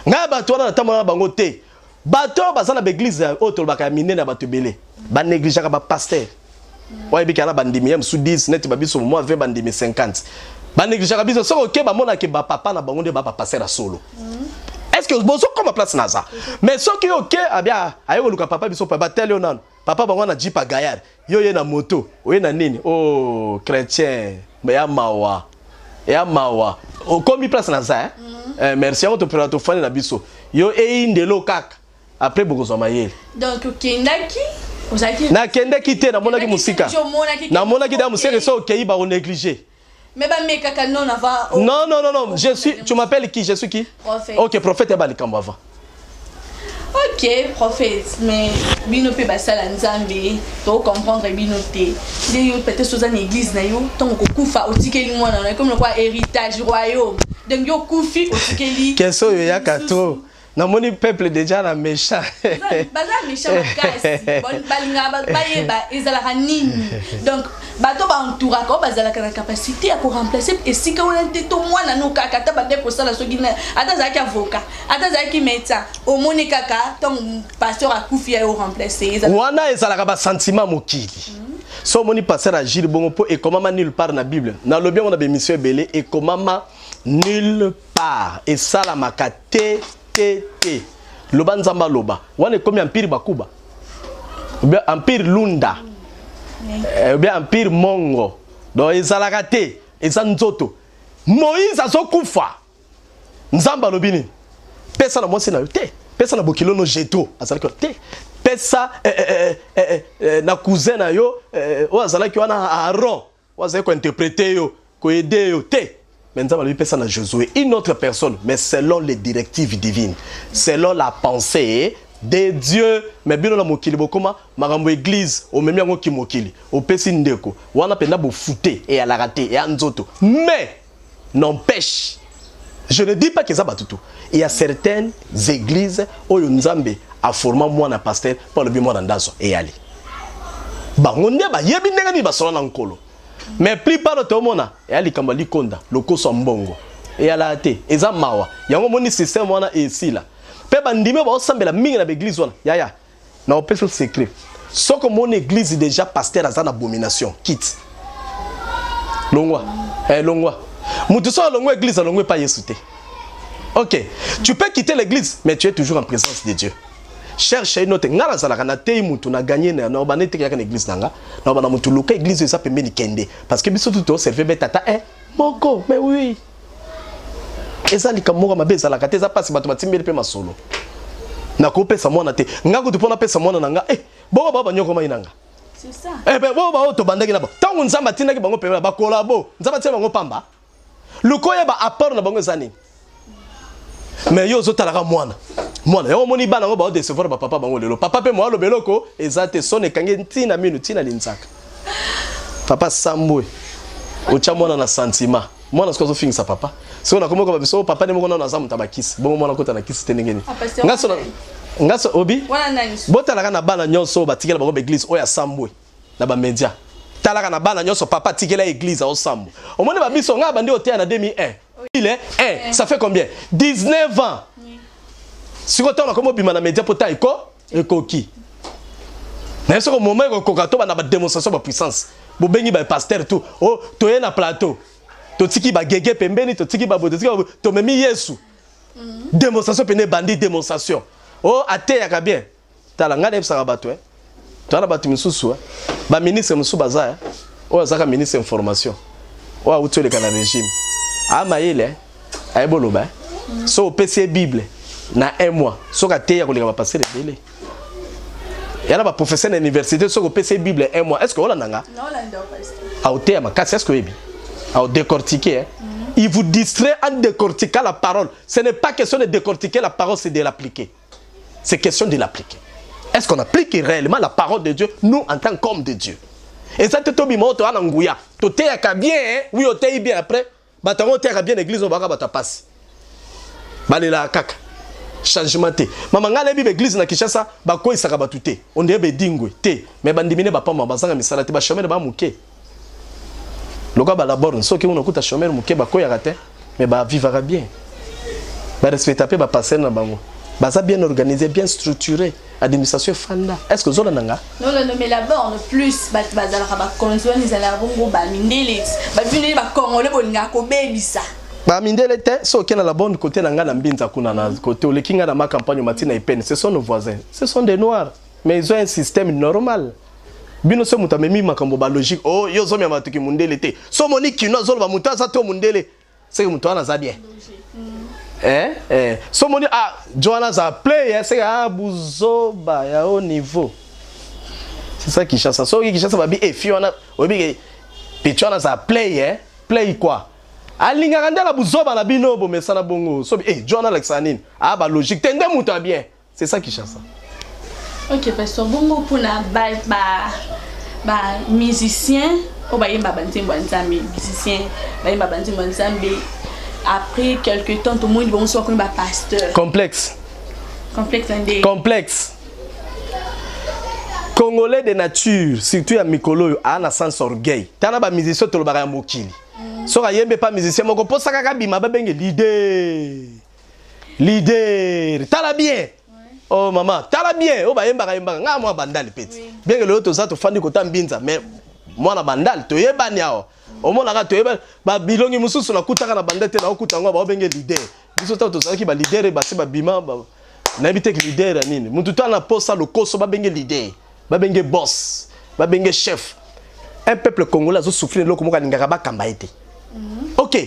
nga ba to na tamona bango te bato bazana ba église auto lobaka minene bato belé ba négliger ba pasteur. Ouais, bien qu'il y a bandimi sous 10 net babiso moi 20 bandimi 50 ba négliger babiso so OK ba mona ke ba papa na bango de ba passer la solo. Est-ce que bozo comme place naza mais so ki OK abia ayo luka papa biso papa tele non papa bango na jipa gayar yo ye na moto oye na nini oh chrétien mais ya mawa o komi place naza merci à votre opérateur fani na biso yo e ndelo kaka après bozo mayele donc kindaki na kende kite na mona ki musika na mona ki da musika so OK ba on négliger mais ba mekaka non avant non je suis tu m'appelles qui je suis qui prophète. OK prophète ba likambo avant OK prophète mais bino pe ba sala nzambe to comprendre bino te de yo peut-être soza na église na yo ton ko kufa otikeli mwana na comme le quoi héritage royaume donc yo kufi otikeli question yo ya kato namoni peuple déjà na méchant. Baza méchant makasi. Bon balinga bayeba ezalaka nini. Donc bato ba entoura ko bazalaka na capacité à remplacer et si ka on te to mwana no kaka ta bande ko sala soki na ata zaki avocat, ata zaki médecin, au moni kaka ton pasteur a kufi a remplacer. Wana ezalaka ba sentiment mokili. So moni passer agir bongo po et comment nulle part na Bible. Na lobi on a be mission belé et comment nulle part et ça la makate te loba nzamba loba. Wana comme empire bakuba. Ou bien empire lunda. Ou bien empire mongo. Donc ezalaka te eza nzoto. Moïse azokufa. Nzamba lobini. Pesa na mwasi na yo te. Pesa na bokilo no jeto azalaka te. Pesa na cousin na yo o azalaki wana Aaron o azalaki ko interpréter yo ko aider yo te. Mais nous avons pesa na Josué une autre personne mais selon les directives divines, selon la pensée de Dieu. Mais bino na mokili bokoma makambo église o memi yango ki mokili o pesi ndeko wana penda bo fouté et à la raté et nzoto. Mais n'empêche, je ne dis pas que ça va tout. Il y a certaines églises où Nzambe a formé moi na pasteur pour le bien moi ndazo et aller. Bangonde ba yebi ndenge ni basona na nkolo. Mais plupart de mona et ali kambali konda loko so mbongo. Et ala te eza mawa. Yango moni système wana et ici là. Pe bandime ba osambela mingi na église wana. Ya. Na opération secret. Soko mon église déjà pasteur azana abomination. Quitte. Longwa. Longwa. Mutu so longwa église longwa pas Yesu te. Ok, tu peux quitter l'église, mais tu es toujours en présence de Dieu. Cherche une autre. Ngala zalaka na tei mutu na gagner na obanete kaka na église nanga. Na obana mutu loka église eza pembeni kende parce que biso tout serve betata moko, mais oui. Eza likamoko mabe zalaka te eza passe bato batimbeli pe masolo. Na ko pesa mwana te. Ngako tu pona pesa mwana nanga. Bobo baba nyoko mai nanga. C'est ça. Bobo baba to bandaki na ba. Tangu nzamba tinaki bango pembeni ba kolabo. Nzamba tia bango pamba. Lukoya ba apport na bango zani. Mais yo zotalaka mwana yo moni bana ngo ba décevoir ba papa bango lelo papa pe mo lo beloko ezate sone kange ntina minu tina linzaka papa sambwe ocha mwana na sentiment mwana siko zo finisa papa siko na komoko ba biso papa ne moko na zamu tabakisi bongo mwana kota na kisi tenengeni ngaso obi wana nani botalaka na bana nyonso batikela bango ba église oya sambwe na ba media talaka na bana nyonso papa tikela église o sambo omone ba biso nga bandi otea na 2001. Il est ça fait combien? 19 ans. Si on a comme bima na média pota eko ki. Mais ce moment où kokato ba na démonstration de puissance. Bo bengi ba pasteur tout. Oh, to na plateau. To tiki ba gege pembeni, to tiki ba boto, to memi Yesu. Démonstration pene bandi démonstration. Oh, ate ya ka bien. Tala ngana ebsa bato Tala bato misusu ba ministre musu baza Oh, zaka ministre information. Oh, utole kana régime. Ama ile aiboloba so PC Bible na un mois so ka teya ko leka ba passer belé yana ba professeur à l'université so ko PC Bible un mois est-ce que on nanga non la ndo pasteur au teya ma est-ce que ebi au décortiquer il vous distrait en décortiquant la parole. Ce n'est pas question de décortiquer la parole, c'est de l'appliquer. C'est question de l'appliquer. Est-ce qu'on applique réellement la parole de Dieu nous en tant qu'hommes de Dieu? Et ça te tobi mo to ananguya to teya ka bien oui o teya bien après batango teka bien église on baka bata passe balela kaka changement te mama ngala bi église na Kinshasa ba ko isaka batute on debe dingwe te mais bandimine ba pamba bazanga misala te ba chômeur ba muke loka ba labor soki on okuta chômeur muke ba ko ya te mais ba vivra bien ba respecter pe ba passer na bango baza bien organisé bien structuré administration fanda est-ce que zona nanga non mais là-bas on plus bazala ba konzwa ni zala bongo ba mindele ba vini ba kongole bolinga ko bebisa ba mindele te so kena la bonne côté nanga na mbinza kuna na côté le kinga na ma campagne matina ipene ce sont nos voisins ce sont des noirs mais ils ont un système normal bino so mutamemi makambo ba logique oh yo zo mi amatuki mundele te so moniki no zo ba mutaza to mundele c'est mutana za bien so moni Joanna za play c'est buzoba ya au niveau c'est ça qui chasse so qui chasse babi Fiona obi Joanna za play play quoi alinga kandela buzoba na bino bo mesana bongo so Joanna Alexanine ba logique tende muta bien c'est ça qui chasse. OK parce que bongo pour na ba musicien o ba yimba bantimbo nzambe musicien ba yimba bantimbo nzambe. Après quelques temps, tout le monde va se comme pasteur. Complexe. Complexe. Congolais de nature, surtout à Mikolo, a un sens orgueil. Tana ba musicien to lo ba mokili. So ka yembe pas musicien moko po saka ka bima ba benge leader. Leader. Tala bien. Oh maman, tala bien. Oh ba yemba nga moi bandal petit. Bien que l'autre ça to fandi ko tambinza mais moi na bandal to yebani yao. Au moins là to yeba ba bilongi mususu na kutaka na bandete na okuta ngo ba benge leader. Biso to ça ki ba leader ba se ba bima ba na bité que leader nini. Mutu to na posa le koso ba benge leader. Ba benge boss, ba benge chef. Un peuple congolais a souffert de l'eau comme on a kamba été. Ok.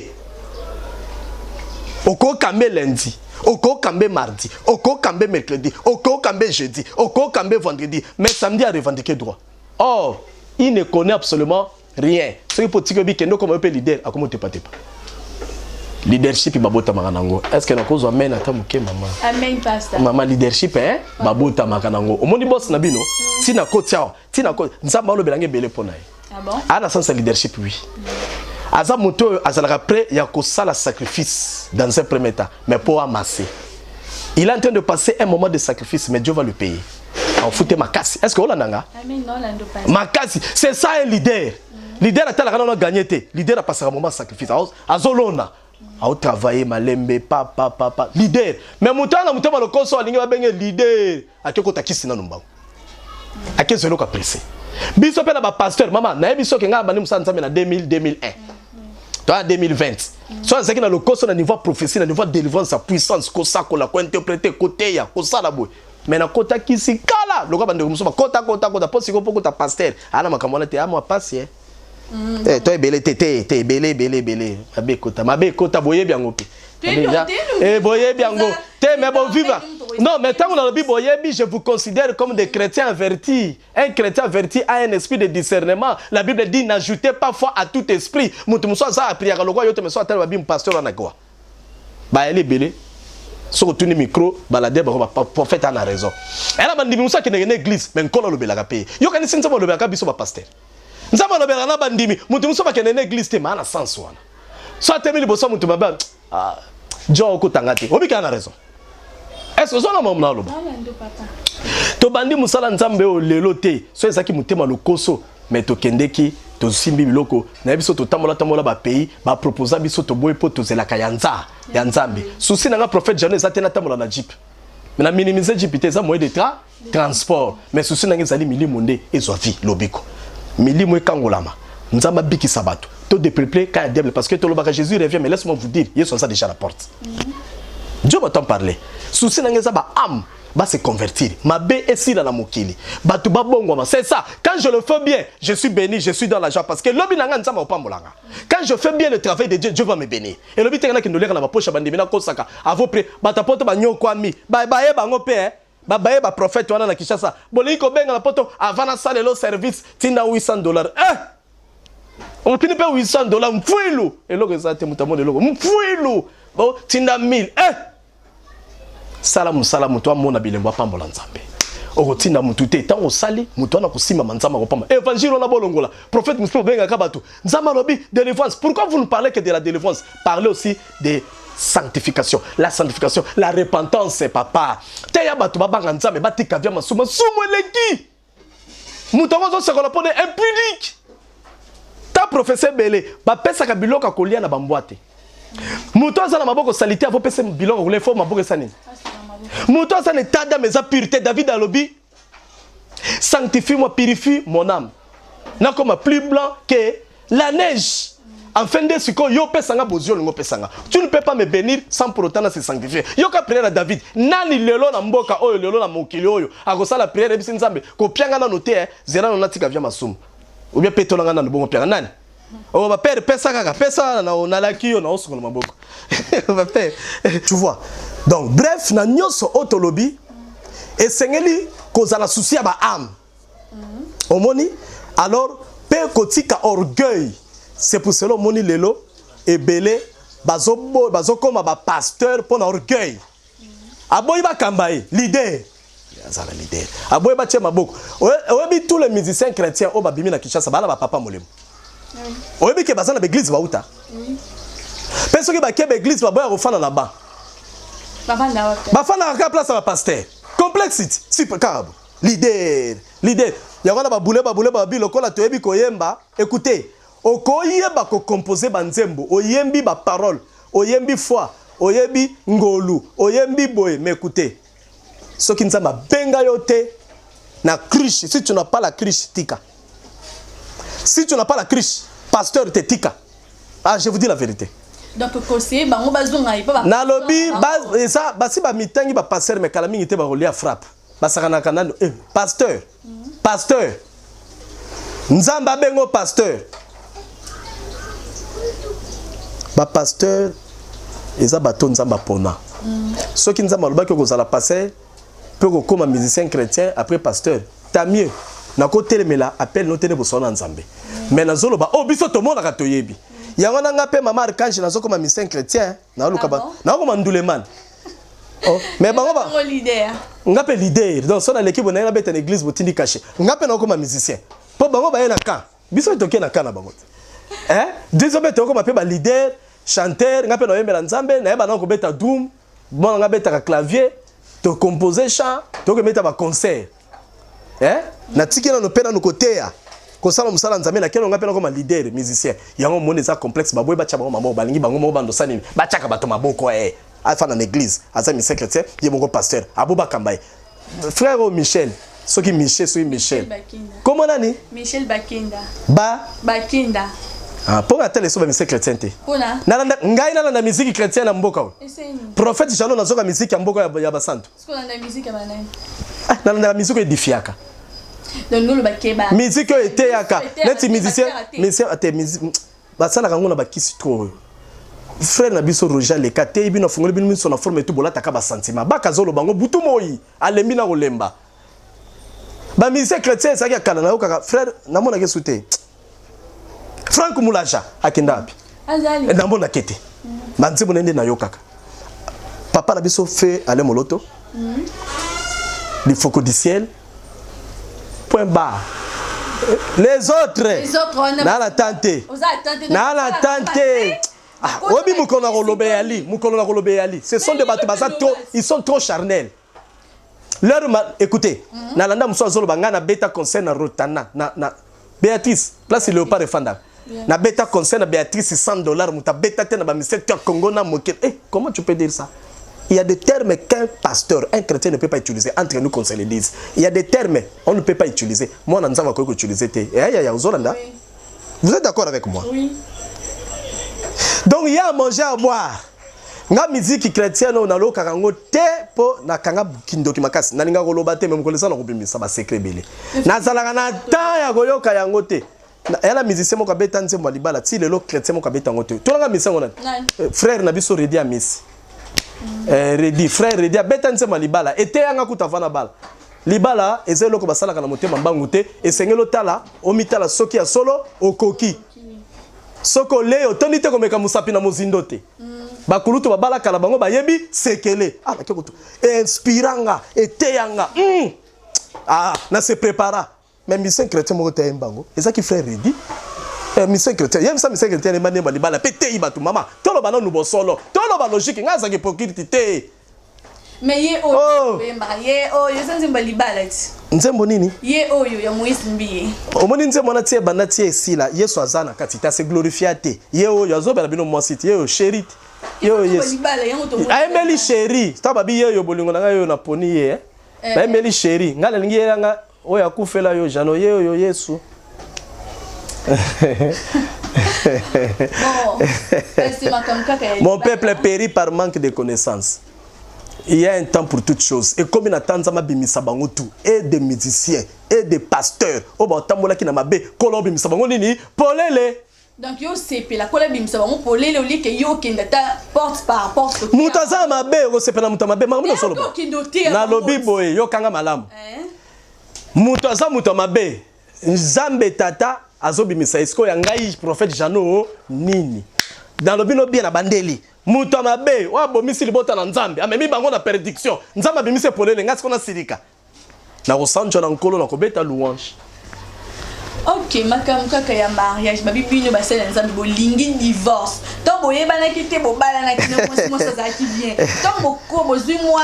Oko kambe lundi, oko kambe mardi, oko kambe mercredi, oko kambe jeudi, oko kambe vendredi, mais samedi a revendiqué droit. Or, il ne connaît absolument rien. Ce qui peut dire que nous comme un peu leader, à comment tu pas. Leadership babota makanango. Est-ce que na cause amène ata muke maman? Amen pasteur. Maman leadership hein babota makanango. Omoni boss na bino. Tina kotia, tina ko nzamba lo belange belé pona. Ah bon? À la sens leadership oui. Aza moto azalaka prêt ya ko sala sacrifice dans un premier temps mais pour amasser. Il est en train de passer un moment de sacrifice mais Dieu va le payer. En fouté makasi. Est-ce que olandanga? Amen non lando pas. Makasi, c'est ça un leader. Leader a tala kana gagné té. Leader a passé un moment de sacrifice. Azolona. A travailler malembe papa leader mais mutana mutama lokoso alingi babenge leader akeko takisina numba akezelo ka pressé biso pe na ba pasteur mama na biso ke nga bani musa nzambe na 2001 to 2020 so nzaki na lokoso na niveau prophétie na niveau délivrance sa puissance ko sa ko la ko interpréter côté ya ko sala boy mais na kota kisikala loka bande muso ba kota posi ko poko ta pasteur ana makamona te ama passer toi belé té belé mabe kota boye biango pe boye biango té mais bon viva non mais tant on a le boye bi je vous considère comme des chrétiens avertis. Un chrétien averti a un esprit de discernement. La Bible dit n'ajoutez pas foi à tout esprit. Mutu muso za prière le roi yote me so atel ba pasteur na quoi ba elle belé so tuni micro balade ba prophète a raison elle a bandi muso ki na église mais nkolo lo belaka pe yo kanisi nzama lo belaka biso ba pasteur nzama lo belaka bandimi mutu muso ba kene na église te ma na sens wana so atemi liboso mutu ba John okutanga te obika na raison. Est-ce que ça na mama loba? To bandi musala nzambe o lelo te so ezaki mutema lokoso mais to kendeki to simbi biloko na biso to tamola ba pays ba proposer biso to boye po to zelaka ya nzambe souci na prophète Jean ezate na tamola na jeep mais na minimiser jeep te za moyen de transport mais souci na ngezali milimo nde ezwa vie lobiko milimo ekangolama nzamba biki sabato to dépeupler quand diable parce que to lobaka Jésus revient mais laisse-moi vous dire Yesu ça déjà à la porte. Dieu va t'en parler. Souci na ngeza ba âme va se convertir. Ma bé est si dans la mokili. Batu ba bongoma. C'est ça. Quand je le fais bien, je suis béni, je suis dans la joie parce que lobi nanga nzamba opambolanga. Quand je fais bien le travail de Dieu, Dieu va me bénir. Et lobi tengana ki ndoleka na ba poche bandi bina kosaka. Avo pre batapoto ba nyokwami. Ba e ba ngope ba ba prophète wana na Kinshasa. Boliko benga na poto avana sale lo service tinda $800. On peut pas $800 mfuilu. Et loko zate mutamone loko mfuilu. Bon tinda 1000. Salamu toi mona bilembo pambola nzambe. Okotinda mutu te tango sali mutu na kusima manzama ko pamba. Évangile na bolongola. Prophète Mustafa benga kabatu. Nzama lobi délivrance. Pourquoi vous ne parlez que de la délivrance? Parlez aussi de sanctification. La sanctification, la repentance papa. Te ya batu babanga nzambe batika vya masuma sumo leki. Mutu ngo se kola pone impudique. Ta professeur belé ba pesa ka biloka kolia na bambwate. Mutu azana maboko salite avo pesa biloko voulez faut maboko sanini. Mutu azana tada meza pureté David alobi sanctifie-moi, purifie mon âme. Na comme plus blanc que la neige. En fin de ce yo pesanga bozio lingo pesanga. Tu ne peux pas me bénir sans pour autant se sanctifier. Yo ka prière à David. Nani lelo na mboka oyo lelo na mokili oyo. Akosala prière ebisi nzambe. Ko pianga na noté zera na tika vya masumu. Ou bien petolanga na bongo pianga nani. Oh, père, pesa kaka, pesa na la kiyo na osu na maboko. Tu vois. Donc bref, na nyoso otolobi et sengeli kozala souci à ba âme. Omoni alors pe kotika orgueil. C'est pour cela moni lelo et belé bazo koma ba pasteur pour orgueil. Aboyi ba kambaye leader. Azala leader. Aboyi ba tia maboko. Oyebi tous les musiciens chrétiens o ba bimi na Kinshasa bana ba papa molemo. Oyebi ke bazana l'église ba uta. Penso ke ba ke l'église ba boya rofana na ba. bafanda ka place ya pasteur complexity si carabo leader yango na babule lokola toyebi koyemba écoutez okoyeba ko composer banzembo oyembi ba parole oyembi foi oyebi ngolu oyembi boye mais écoutez soki nzamba benga yo te na cruche si tu n'as pas la cruche tika si tu n'as pas la cruche pasteur te tika ah je vous dis la vérité donc conseiller bango bazonga ipa na lobby ça basi ba mitangi ba pasteur mais kala mingi te ba rolia frappe basakana kanano pasteur pasteur nzamba bengo pasteur ba pasteur eza bato nzamba pona soki nzamba lobaki kozala passer peut comme musicien chrétien après pasteur tant mieux na ko telemela appel no tene bosona nzambe mais na zolo ba biso to mona ka toyebi yango na ngape mama archange na zoko ma musicien chrétien na luka ba na ko manduleman mais bango ba leader ngape leader donc sona l'équipe na na beta l'église botindi caché ngape na ko ma musicien po bango ba yena ka biso to ke na kana bango désormais to ko ma pe ba leader chanteur ngape na yembela nzambe na yeba na ko beta doom bon nga beta ka clavier to composer chant to ko mettre ba concert na tikela no pena no koteya ko sala musala nzambe na kelo nga pena ko ma leader musicien yango mone za complexe baboy ba tchaba mama balingi bango mo bando sani ba tchaka bato maboko afa na l'église aza mi secrétaire ye bongo pasteur abuba kambaye frère Michel soki Michel comment nani Michel Bakinda Bakinda pour atteindre les musique chrétienne ngai na musique chrétienne na mboka prophète Jalon na zoka musique ya mboka ya basantu na musique ya banani na musique edifiaka donc nous le bakeba musique eteyaka net musicien basala kango na bakisi trop frère na biso Roger le kate bino fungoli bino so na forme tout bolata ka ba sentiment bakazolo bango butu moyi alembi na kolemba ba musique chrétienne ça ya kala na yoka frère na mona ke souté Franck Moulaja akenda api azali ndambo na kete banzimo nende na yokaka papa na biso fait aller moloto les focaux du ciel point barre les autres na la tante obi mukono na kolobe yali ce sont des bateaux trop ils sont trop charnels leur écoutez na landa muso azolo banga na beta concert na Rotana na Béatrice place Léopard et Fanda na beta concert na Béatrice $100 muta beta te na ba secteur Congo na moké comment tu peux dire ça? Il y a des termes qu'un pasteur, un chrétien ne peut pas utiliser entre nous qu'on se les dise. Il y a des termes on ne peut pas utiliser. Moi on va quoi utiliser vous êtes d'accord avec moi? Oui. Donc il y a à manger à boire. Nga musique chrétienne on a lo karango te po na kanga kindoki makasi na ninga koloba te même kolesa na kobimisa ba secret belé. Na zalaka na ta ya koyoka yango te. Et la musicien moko beta nzembo libala ti lelo chrétien moko beta ngote. To nga musicien ngona. Frère na biso Redi a miss. Redi frère Redi a beta nzembo libala ete yanga kutavana bala. Libala ezelo ko basala kana motema mbangu te esengelo tala omitala soki ya solo okoki. Soko leo toni te komeka musapi na mozindo te. Bakulutu babala kala bango bayebi sekele. Ah bakekutu. Inspiranga eteyanga. Na se prépara. Mais mission chrétien mo te mbango. Eza ki frère Redi. Mission chrétien. Yem sa mission chrétien ne mane balibala pete ibatu mama. Tolo bana nubo solo. Tolo ba logique ngaza ke hypocrite te. Mais ye oyo ye sanze balibala ti. Nzembo nini? Ye oyo ya Moïse Mbiye. Omoni nzembo na tie bana tie sila. Yesu azana katita se glorifier te. Ye oyo azobela bino mo city ye chéri. Yo yes. Aimeli chéri. Taba bi ye yo bolingo na yo na poni ye. Aimeli chéri. Ngala lingi ye nga oyo akufela yo jano ye yo Yesu. Mon peuple périt par manque de connaissances. Il y a un temps pour toutes choses. Et comme il attend ça, et des musiciens, et des pasteurs. Oh, bah, tambola qui n'a ma bé, kolobi misabango nini, polele. Donc yo sepe la kolobi misabango polele au lieu que yo kendata porte par porte. Mutaza ma bé, yo sepe na mutama bé, mamu solo. Na lobi boy, yo kanga malamu. Mutaza mutama bé, nzambe tata azobi misa esko ya ngai prophète Jano nini. Dans le bino bien na bandeli. Muto mabe wa bomisi libota na nzambe amemi bango na prédiction nzambe bimise polele ngasi kona sirika na kosanjo na nkolo na kobeta louange Ok, makambo kaka ya mariage babi bino basala nzambe bolingi divorce donc boyebana kite bobala na kino moi ça qui bien donc boko bozui moi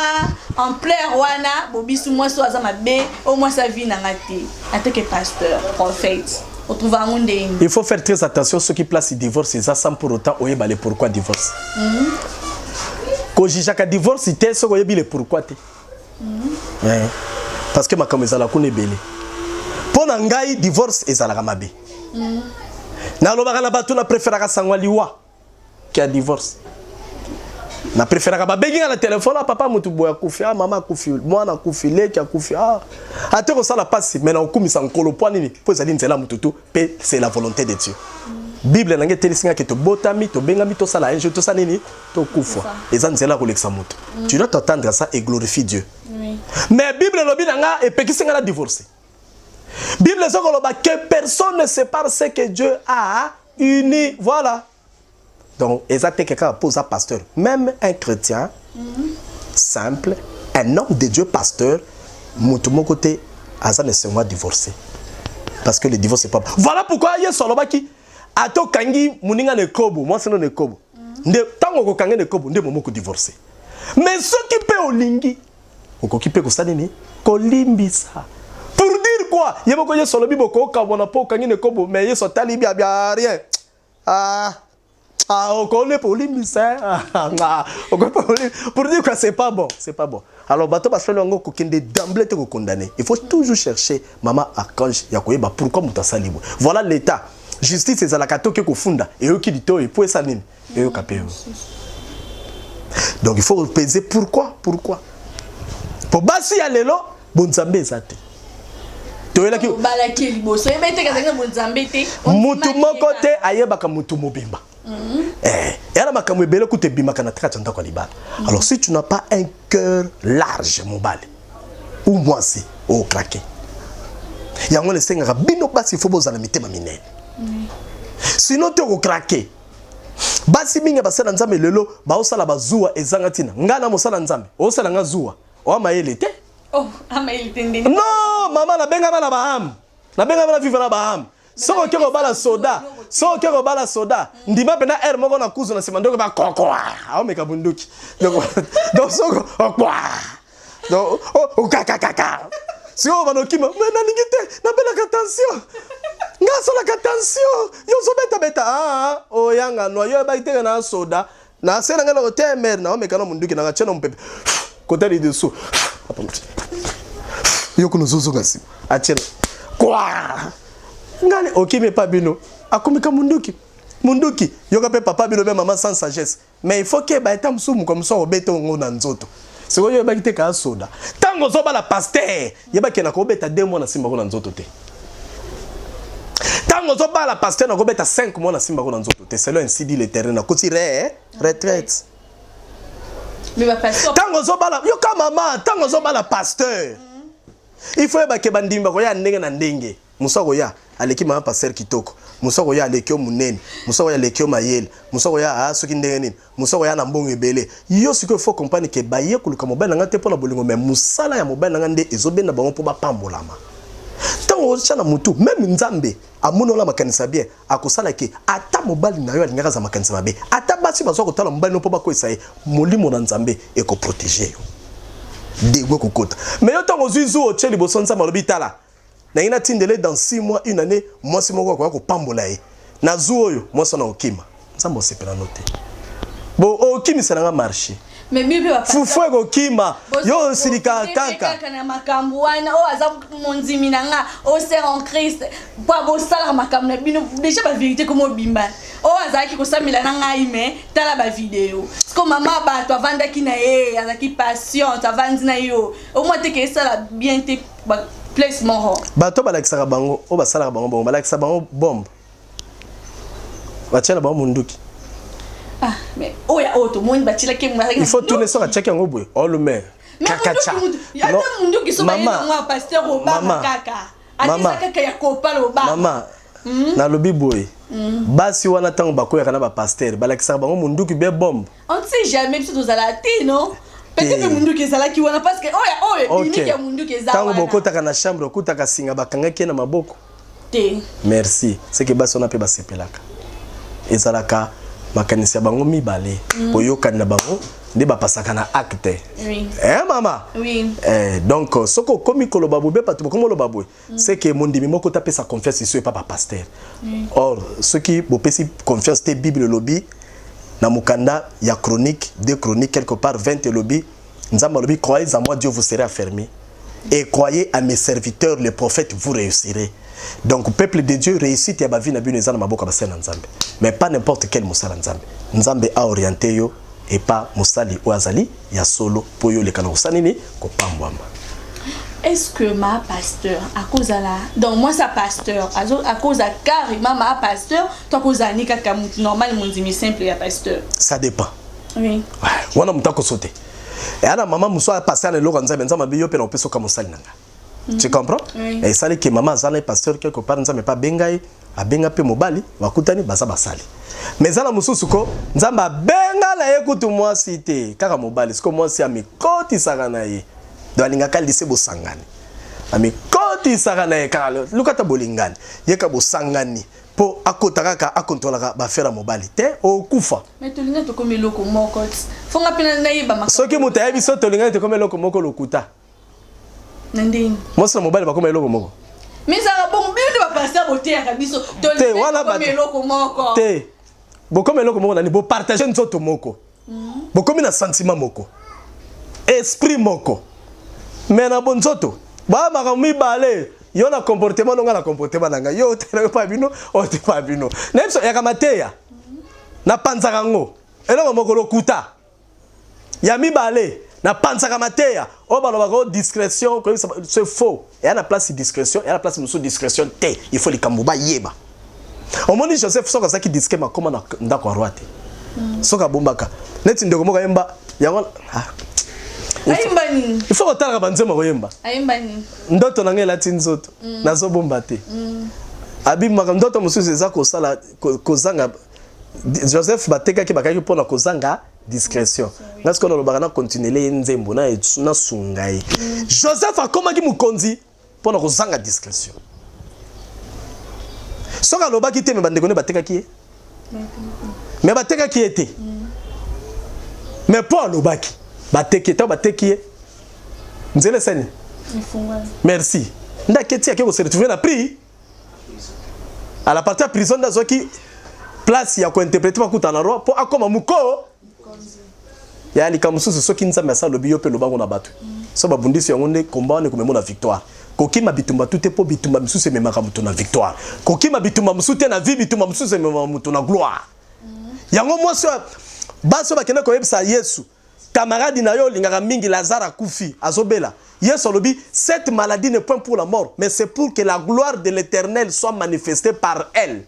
en plein wana bobisu moi so azama be au moins sa vie na ngate en tant que pasteur prophète on trouve un monde. Il faut faire très attention ceux qui placent le divorce ça sans pour autant oyeba le pourquoi divorce ko jijaka divorce té so oyebi le pourquoi té parce que makambo ezala kuna ebele pour na ngai divorce ezalaka mabe na lobaka na bato na préféraka sangwa liwa qui a divorce na préféraka babengi na téléphone papa mutu boya kufi mama kufi mwana kufi leki akufi ate ko sala passe mais na okumisa nkolo poani ni po ezali nzela mututu pe c'est la volonté de Dieu. Bible nange telisinga ke to botami to bengami to sala un jour to sanini to kufa eza nzela ko leksa mutu. Tu dois t'attendre à ça et glorifier Dieu. Oui. Mais Bible lobi nanga e pekisinga la divorcer. Bible zokoloba que personne ne sépare ce que Dieu a uni. Voilà. Donc, exactement quelqu'un pose à pasteur. Même un chrétien simple, un homme de Dieu pasteur, mon côté, Asa ne se voit divorcer. Parce que le divorce c'est pas. Voilà pourquoi il y a soloba qui ato kangi muninga ne kobo, moi c'est non ne kobo. Ne tango ko kangi ne kobo, nde momoko divorcer. Mais ceux qui paient au lingi, oko qui paient ko sadini, ko limbisa. Pour dire quoi? Yebo ko ye solobi boko ka bona po kangi ne kobo, mais ye so talibi abia rien. On connaît pour limbisa. Pour dire que c'est pas bon, c'est pas bon. Alors bato ba solo ngo kokende d'emblée te ko condamner. Il faut toujours chercher maman archange ya koyeba pourquoi mutasa libre. Voilà l'état. Justice ezalaka to ke ko funda et eux qui dit to et pour ça nini et eux kapé. Donc il faut peser pourquoi pour basi ya lelo bonzambe ezate. Toyela ki balaki liboso ebete kazanga bonzambe te. Mutu moko te ayebaka mutu mobimba. Alors si tu n'as pas un cœur large, mon bal, ou moi c'est au craqué. Il y a un seigneur bino basi faut vous alamiter ma minelle. Sinon tu au craqué. Basi minga basala nzambe lelo ba osala bazua ezangatina. Ngana mosala nzambe. Osala ngazua. O maele te. Oh, amaele te. Non, maman la benga na baham. Na benga na vivre na baham. Soko kero bala soda, soko kero bala soda. Ndima pena air moko na kuzu na semandoko ba kokwa. Ao meka bunduki. Donc soko okwa. Donc o kakakaka. Si on va no kima, mais na ningite, na bela attention. Nga sala attention. Yo so beta o yanga no yo ba itega na soda. Na sela ngalo hotel mer na o meka no munduki na cheno mpepe. Côté de dessous. Yo kuno zuzu ngasi. Achela. Kwa. Ngale okime pa bino akomika munduki yoka pe papa bino be maman sans sagesse mais il faut que ba etam sumu comme ça obeta ngo na nzoto c'est quoi yo ba kite ka soda tango zo ba la pasteur yeba ke na ko beta 2 mois na simba ko na nzoto te tango zo ba la pasteur na ko beta 5 mois na simba ko na nzoto te c'est là ainsi dit l'Éternel na ko tire retraite mais ba pasteur tango zo ba la yoka maman tango zo ba la pasteur il faut ba ke bandimba ko ya ndenge na ndenge musoko ya aleki mama pasteur kitoko musoko ya alekio munene musoko ya alekio mayele musoko ya soki ndenge nini musoko ya na mbongo ebele yo siko faut comprendre que baye kuluka mobile nga te pona bolingo mais musala ya mobile nga nde ezobenda bango po bapambolama tango chana mutu même nzambe amunola makanisa bien akosala ke ata mobile na yo alingaka za makanisa mabe ata basi bazwa kotala mobile no po bakoisa ye molimo na nzambe eko protéger yo degwe kokota mais yo tango zuizu o cheli bosonza malobi tala na ina tindele dans 6 mois une année moi c'est moko kwa ko pambola ye na zuoyo moi sona okima nzambo sepela note bo okimi selanga marché mais bibi wa fufu ko kima yo silika kaka kana makambu wana o aza monzimi nanga o ser en Christ kwa bo sala makambu na bino déjà ba vérité comme bimba o azaki ko samila nanga ime tala ba vidéo ko mama ba to avanda ki na ye azaki patient avandi na yo au moins te ke sala bien te place moro bato balakisaka bango o basalaka bango bongo balakisa bango bombe batiela bango munduki mais oya auto monde batila ke il faut tourner sur la check yango boye o le maire kakacha ya ta munduki so ba yena pasteur Obama kaka atisa kaka ya kopala Obama mama na lobi boye basi wana tango bakoyaka na ba pasteur balakisaka bango munduki be bombe on sait jamais biso tozala te non peut-être munduki ezala ki wana parce que oya biniki ya munduki ezala tango bokotaka na chambre okutaka singa bakangaki na maboko Merci. C'est que basi on a pe ba sepelaka. Ezalaka makanisi ya bango mibale. Boyokani na bango nde ba pasaka na acte. Oui. Mama. Oui. Donc soko komi koloba bobe patu komo loba boy. C'est que mon demi moko taper sa confiance ici et pas pasteur. Or ceux qui bo pesi confiance te Bible lobby na mukanda ya chronique, 2 chroniques quelque part 20 lobby. Nzamba lobby croyez en moi Dieu vous serez affermi. Et croyez à mes serviteurs, les prophètes, vous réussirez. Donc, peuple de Dieu, réussite ya bavi na bino ezana maboka basena nzambe. Mais pas n'importe quel musala nzambe. Nzambe a orienté yo et pas musali ou azali ya solo pour yo le kana usanini ko pambwamba. Est-ce que ma pasteur à cause de la donc moi ça pasteur à cause de carrément ma pasteur toi cause ani kaka mutu normal mon dimi simple ya pasteur. Ça dépend. Oui. Ouais, wana mutako sauter. Et alors maman muso a passé à l'eau nzambe nzambe biyo pe na peso ka musali nanga. Tu comprends? Oui. Et ça que maman azala pasteur quelque part nzambe pas bengai abenga pe mobali bakutani baza basali. Mais zala mususu ko nzamba benga la ekutu moi cité kaka mobali siko moi si amikoti sakana ye. Donc alinga kali se bo sangani. Amikoti sakana ye kala lukata bolingani. Yeka bo sangani. Po akotaka ka akontolaka ba faire mobali te okufa. Mais tu linga to comme loko moko. Fonga pena na yeba makako. Soki muta yebi so to linga te comme loko moko lokuta. Nandini. Moi c'est mobali ba comme loko moko. Mais ça va bon bien de passer beauté ya kabiso. To linga comme loko moko. Te. Bo comme loko moko nani bo partager nzoto moko. Bo comme na sentiment moko. Esprit moko. Mais na bon nzoto. Ba makami balé. Yo na comportement nonga na comportement nanga yo te pas bino o te pas bino nemso ya kamateya na panzaka ngo eloko moko lokuta ya mibale na panzaka mateya o baloba ko discrétion ko c'est faux et à la place discrétion et à la place muso discrétion te il faut likambo ba yeba o moni Joseph soka saki disque makoma na ndako roate soka bombaka neti ndeko moko yemba yango Aimbani. Il faut otala banzema koyemba. Aimbani. Ndoto na ngela tinzoto. Nazo bomba te. Abi ndoto mususu eza ko sala kozanga Joseph bateka ki bakaki pona kozanga discrétion. Parce que lobaka na continuer nzembo na sungai. Joseph akomaki mukonzi pona kozanga discrétion. Soka lobaki te me bandeko ne bateka ki. Mais bateka ki était. Mais pour lobaki Bateki. Nzele seni. Merci. Ndaketi akeko se retrouver na prix. À la partie prison d'azoki place ya ko interpréter makuta na roi pour akoma muko. Ya likamususu soki nzambe sa lobi yo pe lobango na batu. So babundisi yango nde combat ne komemo na victoire. Kokima bitumba tout po bitumba misusu memaka mutu na victoire. Kokima bitumba musute na vie bitumba misusu memaka mutu na gloire. Yango moi so baso bakena ko yebisa Yesu. Camarade nayo lingaka mingi Lazare akufi azobela. Yesu lobi cette maladie n'est point pour la mort mais c'est pour que la gloire de l'Éternel soit manifestée par elle.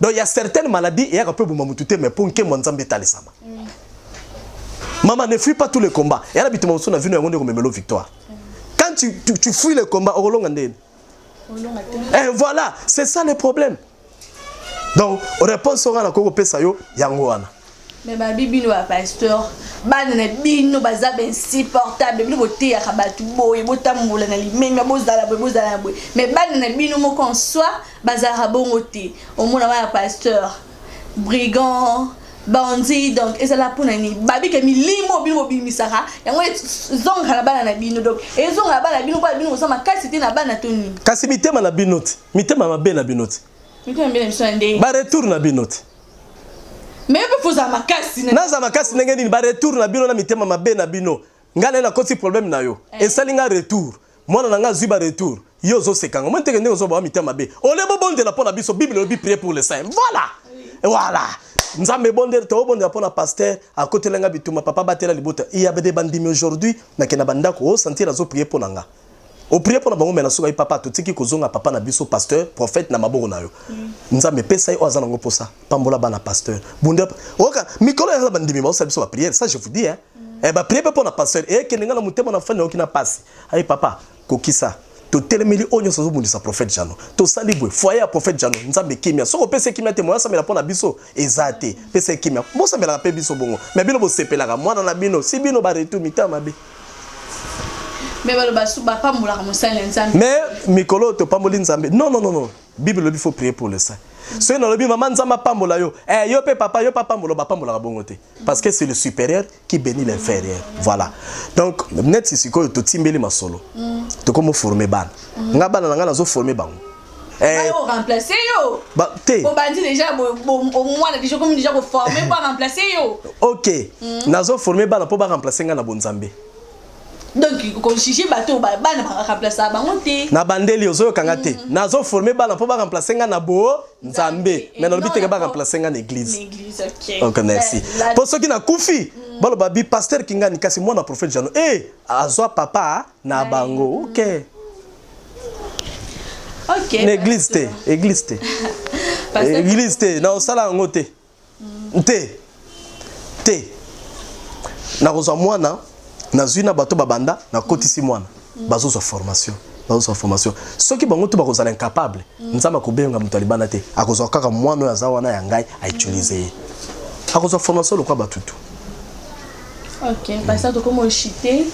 Donc il y a certaines maladies et il y a un peu de mamutute mais pour que mon Nzambe talisama. Maman ne fuis pas tous les combats. Et là bitumba so na vino yango ko victoire. Quand tu fuis le combat au long andene. Et voilà, c'est ça le problème. Donc réponse au na ko pesa yo yango wana. Mais ma bibi no pasteur bana bino baza ben insupportable bino boté ya kabatu boye botambola na limemi bozala boye mais bana bino moko en soi baza rabongoté au mona wa pasteur brigand bandit donc et ça la pour nani babi ke milimo bino bimisaka yango zonga na bana na bino donc et zonga bana bino ba bino osama kasi te na bana toni kasi mitema na binoti mitema mabe na binoti mitema mabe na bisande ba retour na binoti. Mais il faut makasi na za makasi ndenge nini ba retour na bino na mitema mabe na bino ngana na koti problème na yo esalinga retour mwana na nga zuba retour yo zo sekanga mo nteke ndenge zo ba mitema mabe ole bonde la pona biso bible lobi prier pour les saints voilà nzambe bonde to bonde pona pasteur à côté lenga bituma papa batela libota il y a des bandimi aujourd'hui na kena bandako o sentir azo prier pour nanga o prier pour na bango mena suka papa to tiki kozonga papa na biso pasteur prophète na maboko na yo nzambe pesa yo azana ngo posa pambola bana pasteur bunda oka mikolo ya bandimi ba biso ba prière ça je vous dis hein ba prier pour na pasteur et que ngala mutema na fane okina passe ay papa kokisa to telemeli onyo so bundisa prophète Jano to salibwe foyer prophète Jano nzambe kimia soko pesa kimia te moya samela pona biso ezate pesa kimia mo samela pe biso bongo mais bino bo sepelaka mwana na bino si bino ba retu mitama be. Mais le basu ba pas moula comme ça nzambe. Mais mikolo to pamboli nzambe. Non. Bible il faut prier pour le saint. Ceux dans le Bible maman nzamba pambola yo. Yo pe papa yo papa pambola ba pambola bongote. Parce que c'est le supérieur qui bénit l'inférieur. Voilà. Donc net c'est ko to timbeli masolo. To comme former ban. Nga bana nga na zo former bango. Pour remplacer yo. Bah té. Au bandi déjà au moins déjà comme déjà pour former pour remplacer yo. OK. Nazo former bana pour ba remplacer nga na bonzambe. Donc comme chichi bateau bana ba remplacer bango té. Na bandeli ozo kanga té. Nazo former bana pour ba remplacer nga na bo nzambe. Mais na lobite ba remplacer nga na église. L'église OK. OK merci. Pour ceux qui na kufi, balo babi pasteur kinga ni kasi mwana prophète Jano. Azwa papa na bango. OK. OK. L'église té, église té. Église té, na osala ngo té. Té. Na kozwa mwana, na zuina bato babanda, na kotisi mwana. Bazo zo formation. Soki bango to bakozala incapable, nzamba kobenga mutu alibana té. Akozwa kaka mwana ya zawana ya ngai a utiliser. Akozwa formation lokwa batutu. OK, parce que comme chité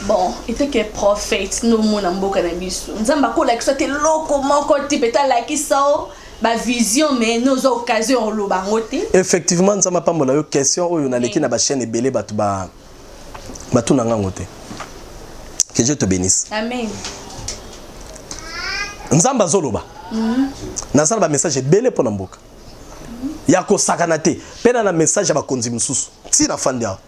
bon, était que prophète no mona mboka na biso. Nzamba ko la kisote loko moko tipeta la kiso ba vision mais nos occasions lo bangote. Effectivement nzamba pambola yo question oyo na leki na ba chaîne ebele batu ba batu na ngote. Que Dieu te bénisse. Amen. Nzamba zoloba. Nazala ba message ebele pona mboka. Ya ko sakana te. Pena na message ba konzi mususu. Ti na fandia.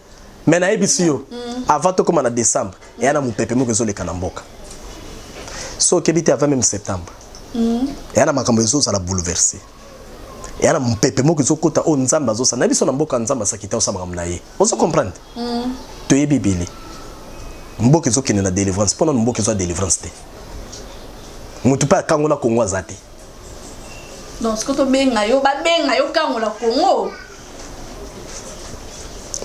Mais na ebisi yo avant to comme en décembre et ana mupepe mo kezo le kanamboka. So kebite avant même septembre. Et ana makambo ezo sala bouleverser. Et ana mupepe mo kezo kota o nzamba zo sa na biso na mboka nzamba sakita osama kamna ye. Ozo comprendre? To ye bibili. Mboka ezo kene na délivrance pendant mboka ezo délivrance te. Mutu pa kangola Kongo azate. Donc ce que to benga yo ba benga yo kangola Kongo.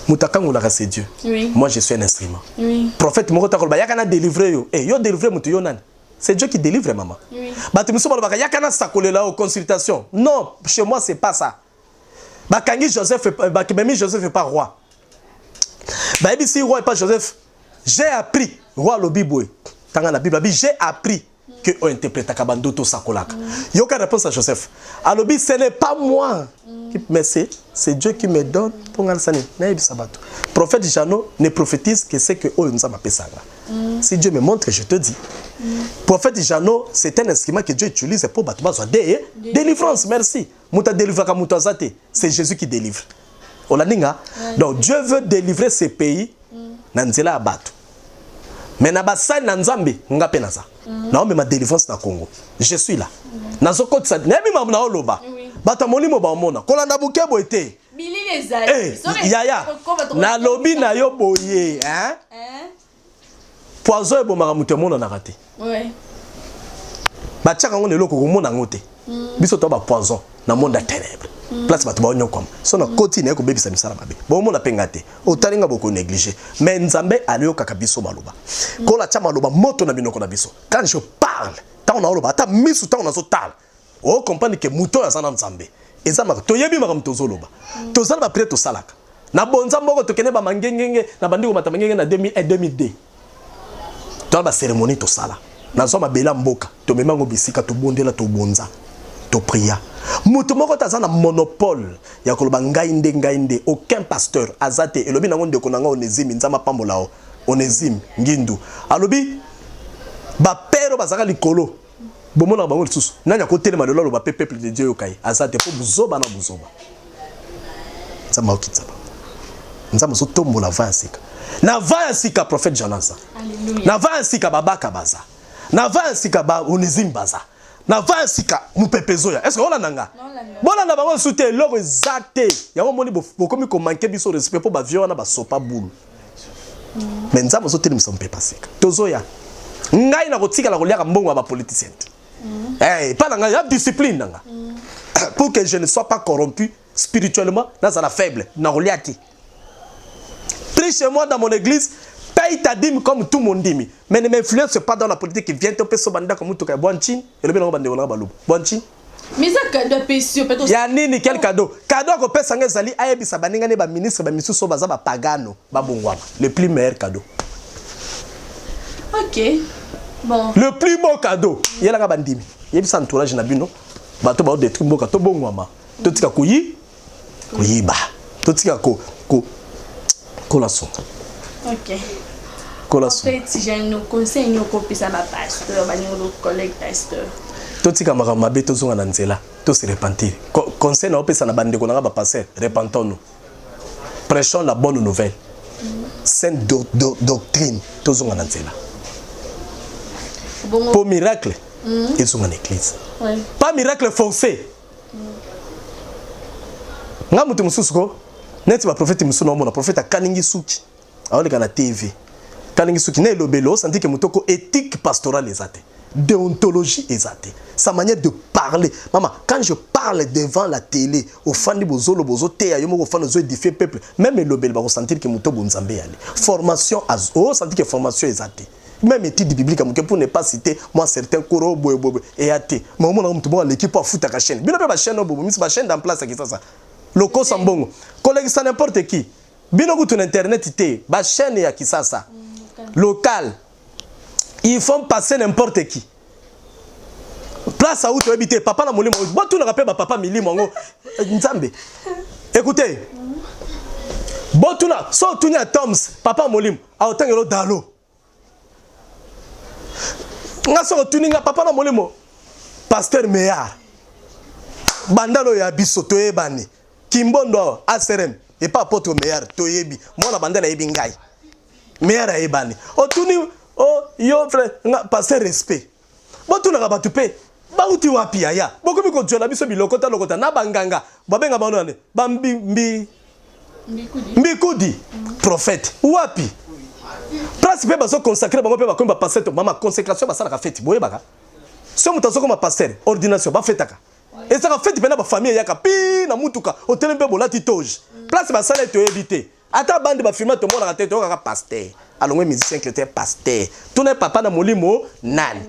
Mutakangola c'est Dieu. Oui. Moi je suis un instrument. Oui. Prophète moko takolba yakana délivrer yo. Yo délivrer mutu yo nani? C'est Dieu qui délivre maman. Oui. Batu miso balobaka yakana sakolela au consultation. Non, chez moi c'est pas ça. Bakangi Joseph bakimemi Joseph est pas roi. Ba ebisi roi et pas Joseph. J'ai appris roi lobibwe. Tanga na Bible, j'ai appris que on interprète kabandoto sakolaka. Yo ka réponse à Joseph. Alobi ce n'est pas moi. Mais c'est Dieu qui me donne pour ngalsani. Na ebisa bato. Prophète Jano ne prophétise que c'est que oyo nzamba pesanga. Si Dieu me montre, je te dis. Prophète Jano, c'est un instrument que Dieu utilise pour battre délivrance. Merci. Muta délivre ka muta zate. C'est Jésus qui délivre. Olaninga. Donc Dieu veut délivrer ces pays. Nanzela abatu. Mais na basali na nzambe nga pe naza. Na ma délivrance na Congo. Je suis là. Nazo kotsa. Nebi mamu na oloba. Bata molimo ba omona. Kolanda bukebo ete. Bili les amis. Yaya. Na lobi na yo boye, hein? Poison ebomaka mutu mona na raté. Ouais. Ba tchaka ngone loko komona ngote. Biso to ba poison na monde à ténèbres. Place bato ba onyo comme. So na continue ko bebisa misala mabe. Bo mona pengate. Otalinga boko négliger. Mais nzambe alio kaka biso maloba. Ko la tcha maloba moto na binoko na biso. Quand je parle, tant on a loba, ta misu tant on a so tal. O comprendre que muto ya sana nzambe. Ezama to yebi maka muto zoloba. To zala ba prêt to salaka. Na bonza mboko to kene ba mangengenge na bandiko matamangenge na 2002. Dans la cérémonie to sala na zoma bela mboka to memango bisika to bondela to bonza to priya mutu moko taza na monopole ya koloba ngai nde aucun pasteur azate elobi nango ndeko nanga Onésime nzama pambolao Onésime ngindu alobi ba pero bazaka likolo bomona bango lisusu nanya ko telema lelo lo ba peuple de Dieu yokai azate po buzoba na buzoba nzama okitsaba nzama so tombola vansika na va sika prophète Janasa. Alléluia. Na va sika babaka baza. Na va sika ba Onésime baza. Na va sika mupepezoya. Est-ce que on nanga? Bona na bango souté loro exacté. Yango moni bo komi ko manquer biso respect pour ba vieux na ba sopa boule. Mais nzamba so telimisa mpepa sika. Tozoya. Ngai na kotika la kolia mbongo ba politicien. Pas nanga ya discipline nanga. Pour que je ne sois pas corrompu spirituellement, dans la faible, na reliati. Prie chez moi dans mon église, paye ta dîme comme tout mon dîme. Mais ne m'influence pas dans la politique qui vient te payer ce banda comme tout le monde. Et le bien on va dire bon chin. Mais ça cadeau pécio peut-être. Ya nini quel cadeau? Cadeau ko pesa ngezali ayebi sabaninga ne ba ministre ba misuso baza ba pagano ba bongwama. Le plus meilleur cadeau. OK. Bon. Le plus beau cadeau, yela ka bandimi. yebisa entourage na bino bato ba détruire mboka to bongwama to tika kuyiba to tika ko la songa. OK. En fait, j'ai un conseil nous copisa ma pasteur, ba nous collègue pasteur. To tika makama be to zonga na nzela, to se repentir. Conseil na opesa na bande ko na ba passer, repentons-nous. Prêchons la bonne nouvelle. Sainte doctrine, to zonga na nzela. Pour miracle, ils sont en église. Pas miracle forcé. Nga mutu mususuko, neti ba prophète musuno mona prophète kaningi suki. Aoleka na TV. Kaningi suki ne lobelo senti que mutoko éthique pastorale ezate. Déontologie ezate. Sa manière de parler. Maman, quand je parle devant la télé, au fan de bozolo bozo te ayo mo fan zo édifier peuple, même lobelo ba sentir que muto bonzambe yali. Formation az o sentir que formation ezate. Même étude biblique pour ne pas citer moi certains koro boy et athée. Mais au moment où l'équipe a foutu ta chaîne. Bino pas chaîne bobo, mais c'est chaîne en place qui ça. Loko sambongo. Collègue ça n'importe qui. Bino ku ton internet ité, ba chaîne ya kisasa. Local. Ils font passer n'importe qui. Place à où tu habites, papa na molimo. Bon tout le rappelle papa milimo ngo Nzambe. Écoutez. Bon tout là, so tout à Toms, papa molimo. A autant que dalo. Nga so tuninga papa na molimo pasteur Meillard bandalo ya biso toyebani Kimbondo ACRM et pas apôtre Meillard toyebi mona bandala yebi ngai Meillard ayebani otuni o yo frère nga pasteur respect botuna ka batupe bauti wapi aya bokomi ko jola biso bilokota lokota na banganga babenga bano ne bambi mbikudi prophète wapi place pe baso consacrer bango pe bakomba passer to mama consécration basala ka fête boye baka so mutaso comme pasteur ordination ba fêtaka et ça ka fête pe na ba famille yaka pi na mutuka hotel pe bolati toge place basala to éviter ata bande ba filmer to mona ka tete ka pasteur alongwe musicien qui était pasteur tout ne papa na molimo nani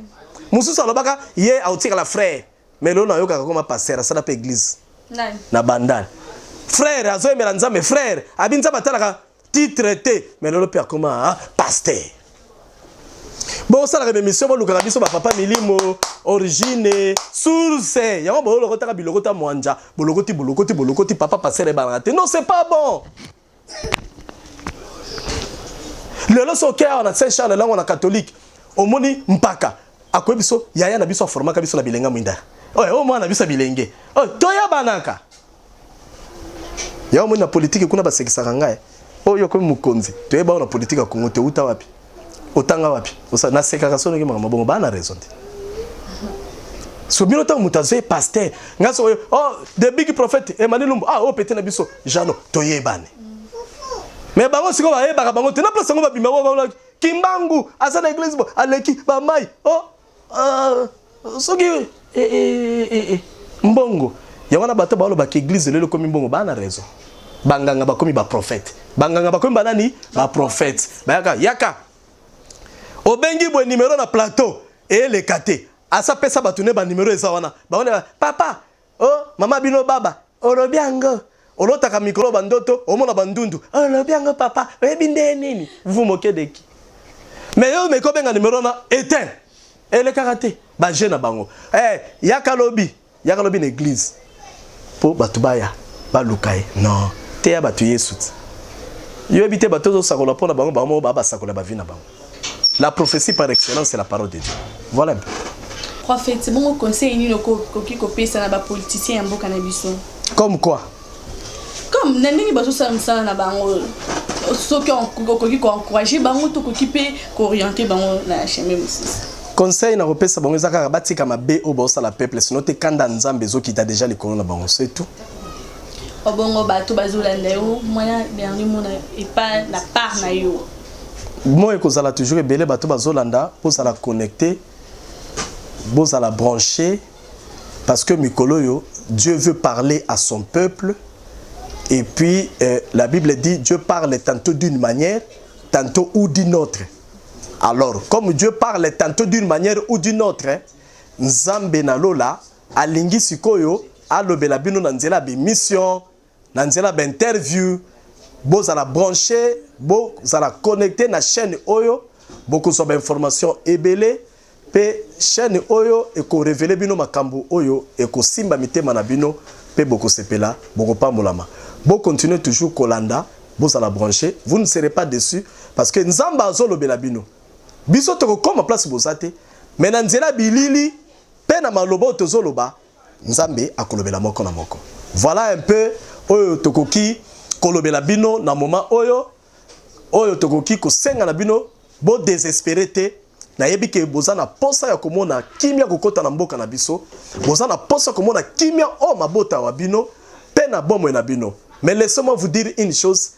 mususu alobaka ye autika la frère mais lo na yoka comme pasteur ça na pe église nani na bandal frère azo emela nzambe frère abinza batalaka titre T mais le père comment pasteur bon ça la émission bon luka biso ba papa milimo origine source ya bon lokota ka bilokota mwanja bolokoti papa pasteur balate non c'est pas bon le loso cœur na Saint Charles là on a catholique au moni mpaka akwe biso yaya na biso forma ka biso na bilenga mwinda oh mwana biso bilenge oh toya banaka ya moni na politique kuna ba sekisaka ngai oyo comme mukonzi toyeba na politique ya Congo te uta wapi otanga wapi osa na sekaka sono ke mama bongo bana raison te so bino ta mutaze pasteur ngaso oh the big prophet Emmanuel Lumbu ah o pete na biso jano toyebane mais bango siko ba yeba bango te na place ngo ba bima ba kimbangu asa na église bo aleki ba mai oh soki mbongo ya wana bato ba lo ba ke église lelo comme mbongo bana raison banganga bakomi ba prophète banganga bakomi banani ba prophète yaka obengi bo numéro na plateau et le kate asa pesa batune ba numéro eza wana ba papa oh mama bino baba olobiango olotaka micro bandoto omona bandundu olobiango papa ebinde nini vous moquez de qui mais yo me ko benga numéro na éteint et le karaté ba jeune bango yaka lobi na église po batubaya ba lukai non te ya batu yesu yo ebite bato sakola pona bango bango baba sakola ba vina bango la prophétie par excellence c'est la parole de Dieu voilà prophète bon conseil ni ko pesa na ba politicien mboka na biso comme quoi comme nani bazo samsa na bango soki on ko encourager bango to ko kipe ko orienter bango na chemin musisi conseil na repesa bango ezaka batika mabe o bosa la peuple sinon te kanda nzambe zo qui t'a déjà les corona bango c'est tout obongo bato bazolanda yo moya dernier mot et pas la part na yo moi ekozala toujours ebele bato bazolanda pour la connecter pour la brancher parce que mikolo yo Dieu veut parler à son peuple et puis la Bible dit Dieu parle tantôt d'une manière tantôt ou d'une autre. Alors comme Dieu parle tantôt d'une manière ou d'une autre nzambe na lola alingi sikoyo alobela bino na nzela be mission na nzela be interview bozala brancher bozala connecter na chaîne oyo beaucoup so ba information ebele pe chaîne oyo eko révéler bino makambo oyo eko simba mitema na bino pe boko sepela boko pambolama. Bo continuer toujours kolanda, bo za la brancher, vous ne serez pas déçus parce que nzamba azolobela bino. Biso toko comme place bozate, mais na nzela bilili pe na maloba tozoloba, nzambe akolobela moko na moko. Voilà un peu oyo tokoki kolobela bino na moment oyo tokoki kosenga na bino bo désespéré te na yebi ke bozana posa ya komona kimia kokota na mboka na biso, bozana posa komona kimia o mabota wa bino pe na bomwe na bino. Mais laissez-moi vous dire une chose,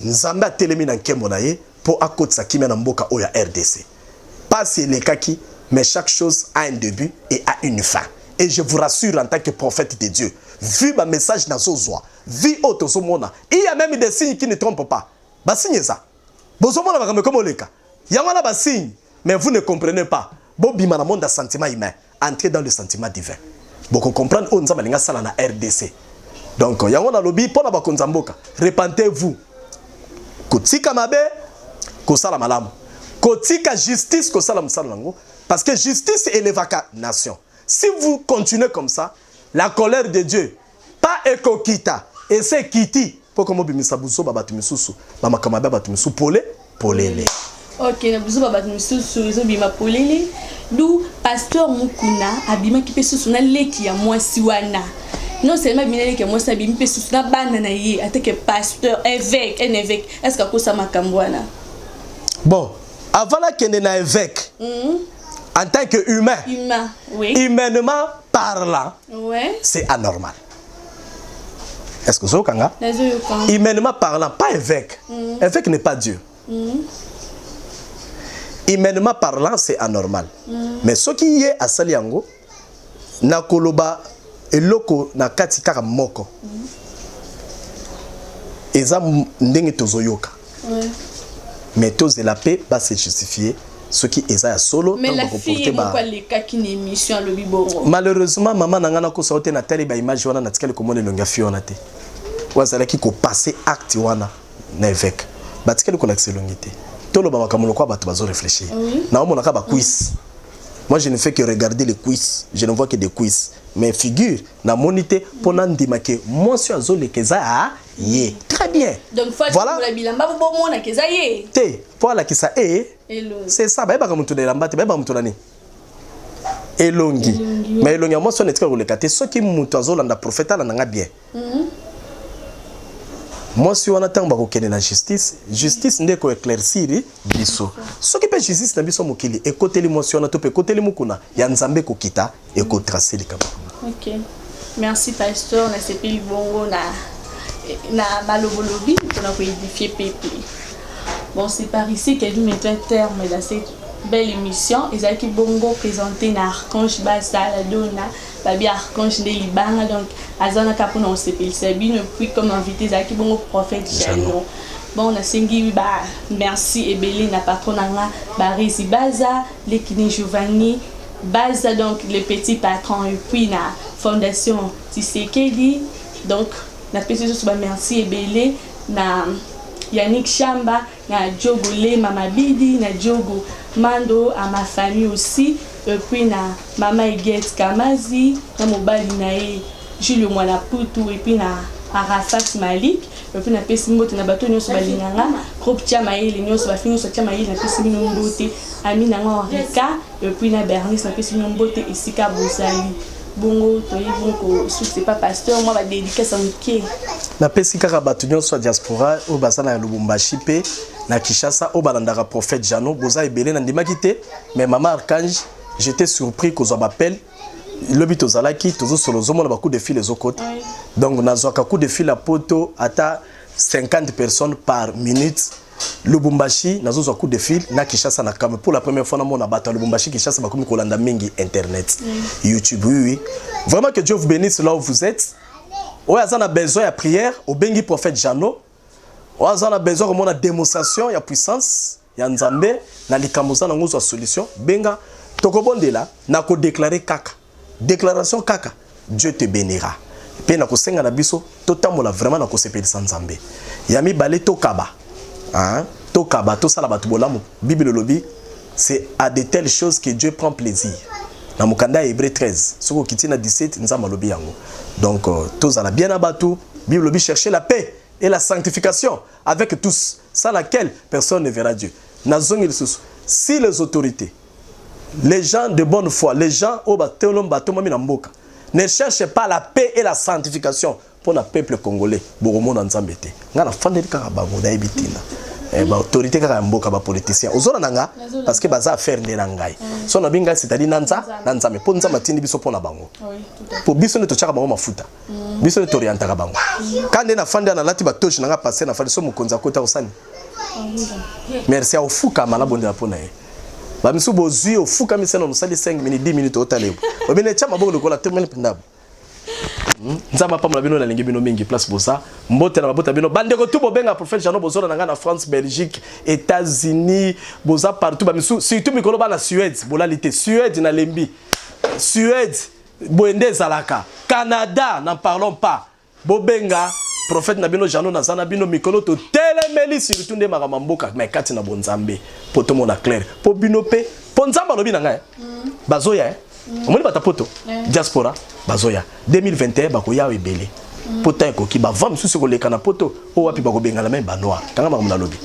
nzambe atelemi na nkembo na ye po akotisa kimia na mboka oya RDC. Pas c'est les kaki, mais chaque chose a un début et a une fin. Et je vous rassure en tant que prophète de Dieu, vu ma message dans ce soir, vu autre ce monde, il y a même des signes qui ne trompent pas. Bah signe ça. Bozomona va comme oleka. Il y a des signes, mais vous ne comprenez pas. Bobi mana monde sentiment humain, entrer dans le sentiment divin. Beaucoup comprendre on nzamba linga sala na RDC. Donc il y a un lobby pour la bakonzamboka. Repentez-vous. Kotika mabe, kosala malamu. Kotika justice kosala msalango, parce que justice élèvera nation. Si vous continuez comme ça, la colère de Dieu, pas ekokita, et c'est kiti, pour que mobimisa buso babatumisusu, bamakamabe batumisusu polele. Ok, na buso babatumisusu, izo bima polele. D'où pasteur Mukuna abima ki pesusu na leki ya mwasi wana. Non seulement bina leki ya mwasi abima pesusu na bana na ye, ateke pasteur, évêque, un évêque. Est-ce que kosa makambwana? Bon, avant la kende na évêque. En tant qu'humain, oui. Humainement parlant, ouais. C'est anormal. Est-ce que vous avez humainement parlant, pas évêque. Évêque n'est pas Dieu. Humainement parlant, c'est anormal. Mais ce qui est à Saliango, na koloba eloko na kati kaka moko. Eza ndenge tozoyoka. Mais tous de la paix va se justifier. Ce qui est à solo. Mais la fille est quoi les cas qui n'émission le biboro. Malheureusement, maman n'a ko sauté na télé ba image wana na tikali komone longa fiona te. Wazala ki ko passer acte wana na évêque. Ba tikali ko l'accès longité. Tolo ba makamolo kwa ba to bazo réfléchir. Na omona ka ba quiz. Moi je ne fais que regarder les quiz, je ne vois que des quiz. Mais figure na monité pona ndima ke monsieur azole keza ye. Très bien. Donc voilà. La bilamba bo mona keza ye. Te, voilà ki ça c'est ça, ba ba mutu de lambate, ba mutu nani. Elongi. Mais elongi moi son etika le kate, ce qui mutu azolanda prophète la nga bien. Moi si on attend ba ko kene na justice ndeko éclaircir biso. Ce qui peut justice na biso mokili, ekoteli moi si on a to pe koteli mukuna, ya nzambe ko kita et ko tracer les cap. OK. Merci pasteur, na sepeli bongo na malobolobi pour édifier peuple. Bon, c'est par ici qu'elle nous met un terme dans cette belle émission. Ezaki bongo présenté na Archange Basala Dona, babi Archange de Libanga, donc azana kapona on s'appelle Sabine, puis comme invité Ezaki bongo prophète Jano. Bon, on a sengi ba merci et belé na patronanga Barisi Baza, Lekini Giovanni Baza, donc les petits patrons, et puis na fondation Tisekedi, donc na petit merci et belé na Yannick Chamba, na Diogo Le, Mama Bidi, na Diogo Mando, à ma famille aussi, et puis na Mama Eguette Kamazi, na Mobali Nae, Julio Mwanaputu, et puis na Arafat Malik, et puis na Pessimbo, na Bato Nyos Balinganga, Groupe Tiamaï, Nyos Bafino, Tiamaï, na Pessimbo Mbote, Amina Henrika, et puis na Bernice, na Pessimbo Mbote, et Sika Bozali. Bongo, c'est pas pasteur, moi, je vais dédicacer à Mouké. Na pesi kaka batu nyonso diaspora o basana ya Lubumbashi pe na Kinshasa o balandaka prophète Jano boza ebele na ndimaki te mais maman Archange j'étais surpris qu'on m'appelle le bito zalaki tozo solo zomo na beaucoup de fil les autres donc nazo ka coup de fil à poto ata 50 personnes par minute Lubumbashi nazo zo coup de fil na Kinshasa na kam pour la première fois na mona bata Lubumbashi Kinshasa bakomi kolanda mingi internet YouTube oui vraiment que Dieu vous bénisse là où vous êtes. On a besoin de prière, au bengi prophète Jano. On a besoin de démonstration, de puissance, de nzambe, na likamuza na nguzo solution. Benga tokobonde là, na ko déclarer kaka. Déclaration kaka, Dieu te bénira. Pe na ko senga na biso, totamola vraiment na ko sepelisa nzambe. Yami balé tokaba. Hein? Tokaba to sala batu bolamu. Bible lobi c'est à de telles choses que Dieu prend plaisir. Dans Mukanda Hébreu 13, ce qui est 17, nous avons le donc, tous à la bien abattu, Bible dit chercher la paix et la sanctification avec tous, sans laquelle personne ne verra Dieu. Si les autorités, les gens de bonne foi, les gens ne cherchent pas la paix et la sanctification pour le peuple congolais, autorité kaka mboka ba politicien ozona nanga parce que baza affaire ne nangai so na binga c'est-à-dire nanza me ponza matindi biso pona bango pour biso ne to chaka bango mafuta biso ne to orienta ka bango kande na fande na lati ba toshi nanga passer na fande so mukonza kota osani merci au fuka mala bonde na pona e ba misu bozui au fuka miseno musali 5 minutes 10 minutes otalebo obine chama bongo ko la termine pendable nzamba pa bino na lingi bino mingi place bosa mbote na mabota bino bandeko tu bobenga prophète Jano bozona nanga na France, Belgique, États-Unis, boza partout ba misu surtout mikolo ba na Suède, bolalité Suède na lembi. Suède, boende zalaka. Canada, n'en parlons pas. Bobenga prophète na bino Jano na zana bino mikolo to telemeli surtout nde makamamboka mais kati na bonzambe poto mona clair. Po bino pe ponzamba lobi na ngai. Bazoya omoni batapoto diaspora bazoya 2021 bakoya ebele poto ekoki bava misusu koleka na poto o wapi bakobengana même banoir tanga makamuna lobi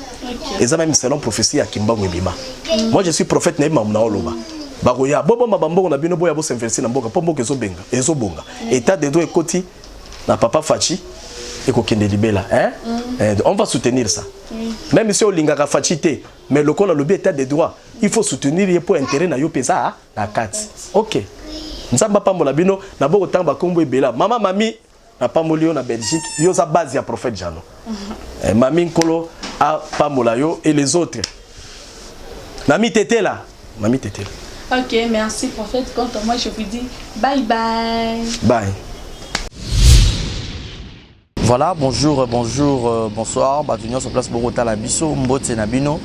eza même selon prophétie ya kimbango ebima. Moi je suis prophète na mamuna oloba bakoya bobomba bambongo na bino boya bo s'inverser na mboka po mboka ezobenga ezobonga état de droit ekoti na papa Fachi ekokende libela on va soutenir ça même si olingaka Fachi te mais le kola lobi état de droit il faut soutenir pour intérêt na yo pesa na kati. OK. Nzamba pambola bino na boko tamba kombo ebela. Mama mami na pambola yo na Belgique, yo za base ya prophète Jano. Mami Nkolo a pambola yo et les autres. Mami Tété là. Mami Tété. OK, merci prophète. Quant à moi, je vous dis bye bye. Bye. Voilà, bonjour, bonsoir. Bienvenue sur place Bogota la Bisso, Mbote Nabino.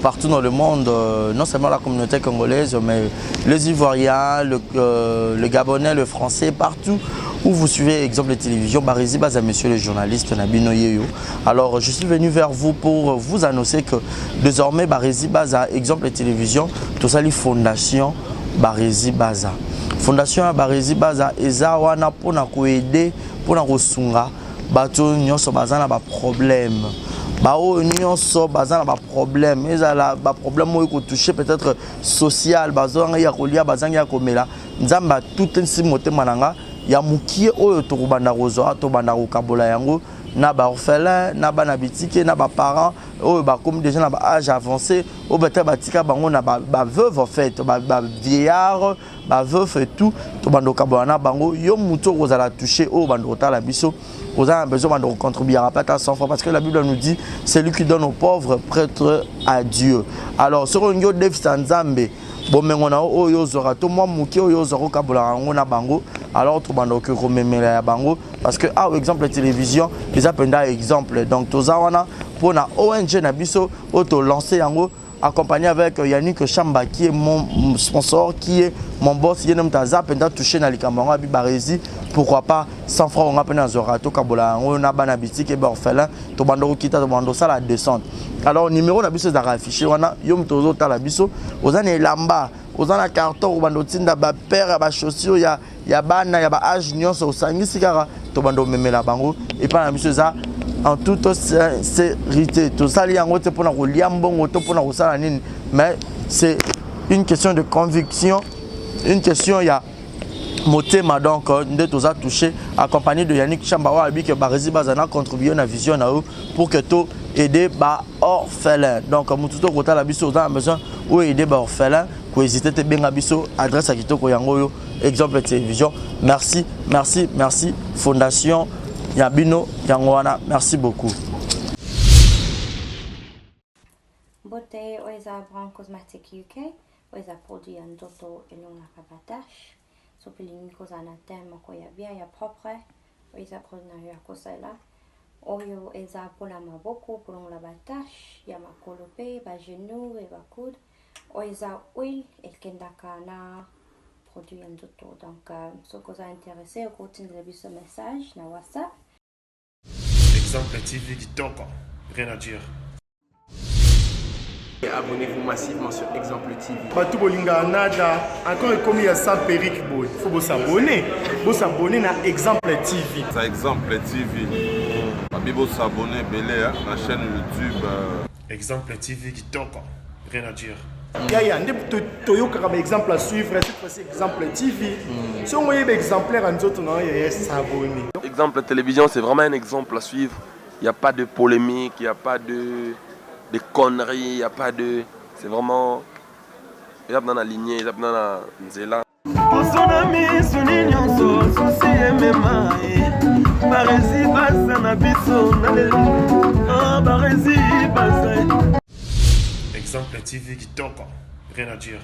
Partout dans le monde, non seulement la communauté congolaise, mais les Ivoiriens, le Gabonais, le Français, partout où vous suivez exemple de télévision, Barizi Baza, monsieur le journaliste Nabino Yeyo. Alors, je suis venu vers vous pour vous annoncer que désormais, Barizi Baza, exemple de télévision, tout ça, les fondations Barizi Baza. Fondation Barizi Baza, Eza wana pona koede, pona kosunga. Bato nyonso bazana ba problème bao nyonso bazana ba problème ezala ba problème oyo ko toucher peut-être social bazanga ya kolia bazanga ya komela nzamba tout nsi motema nanga ya mukie oyo to kubanda kozo to banda ko kabola yango na ba orphelin na ba na bitike na ba parents oyo ba comme déjà na ba âge avancé au beta batika bango na ba veuve en fait ba vieillard ba veuve et tout to banda ko kabola na bango yo muto kozala toucher o banda kotala biso. Vous avez besoin de contribuer à pas 100 fois parce que la Bible nous dit celui qui donne aux pauvres prête à Dieu. Alors sur un Dev Sanzambe, bon mais on a oyo zora to moi muki oyo zoro kabula ngona bango alors to bando que rememela bango parce que ah exemple la télévision les appenda exemple donc to zawana pour na ONG na biso auto lancer yango accompagné avec Yannick Chamba qui est mon sponsor, qui est mon boss, qui est notre zapenda touché dans les camarades Barizi. Pourquoi pas 100 francs on a peine à Zorato Kabola, on a banabiti qui est orphelin, to bando kita to bando ça la descente. Alors numéro na biso za affiché wana yom tozo ta la biso, ozana lamba, ozana carton bando tinda ba père ba chaussures ya bana ya ba âge nyonso osangisi kaka to bando memela bango et pas na biso za en toute sincérité. Tout ça, mais c'est une question de conviction, une question, il y a motema donc de tout ça touché, accompagné de Yannick Chambawa, que Barizi Bazana contribué à la vision pour que tout aider les orphelins. Donc, Moututo Kota la biso, on a besoin d'aider les orphelins, pour hésiter à bien biso, adresse à Kitoko Yangoyo, exemple de télévision. Merci, merci, merci, Fondation Yabino Yangwana, merci beaucoup. Bote oiza Brand Cosmetic UK, oiza produit en toto elong la kabatash, so pilingi koza na tema ko ya bien ya propre, oiza produit na ya kosela, oyo eza pola maboko polong la batash, ya makolope, ba genou et ba coude, oiza oil elkendaka na produit en toto. Donc, ce que vous êtes intéressé, vous continuez de ce message na WhatsApp. Exemple TV Kitoko, rien à dire. Et abonnez-vous massivement sur Exemple TV. Batou bolinga nada, encore comme il y a 100 perruques, il faut vous s'abonner. Vous s'abonner à Exemple TV. C'est Exemple TV. Vous s'abonner belé à la chaîne YouTube. Exemple TV Kitoko. Rien à dire. Yaya, Toyoka comme exemple à suivre, cette fois-ci Exemple TV. Si on voit exemplaire en autres, s'abonner. Exemple télévision, c'est vraiment un exemple à suivre. Il n'y a pas de polémique, il n'y a pas de conneries, il n'y a pas de... C'est vraiment... Il y a dans la lignée, il y a dans la nzela. Exemple TV Kitoko. Rien à dire.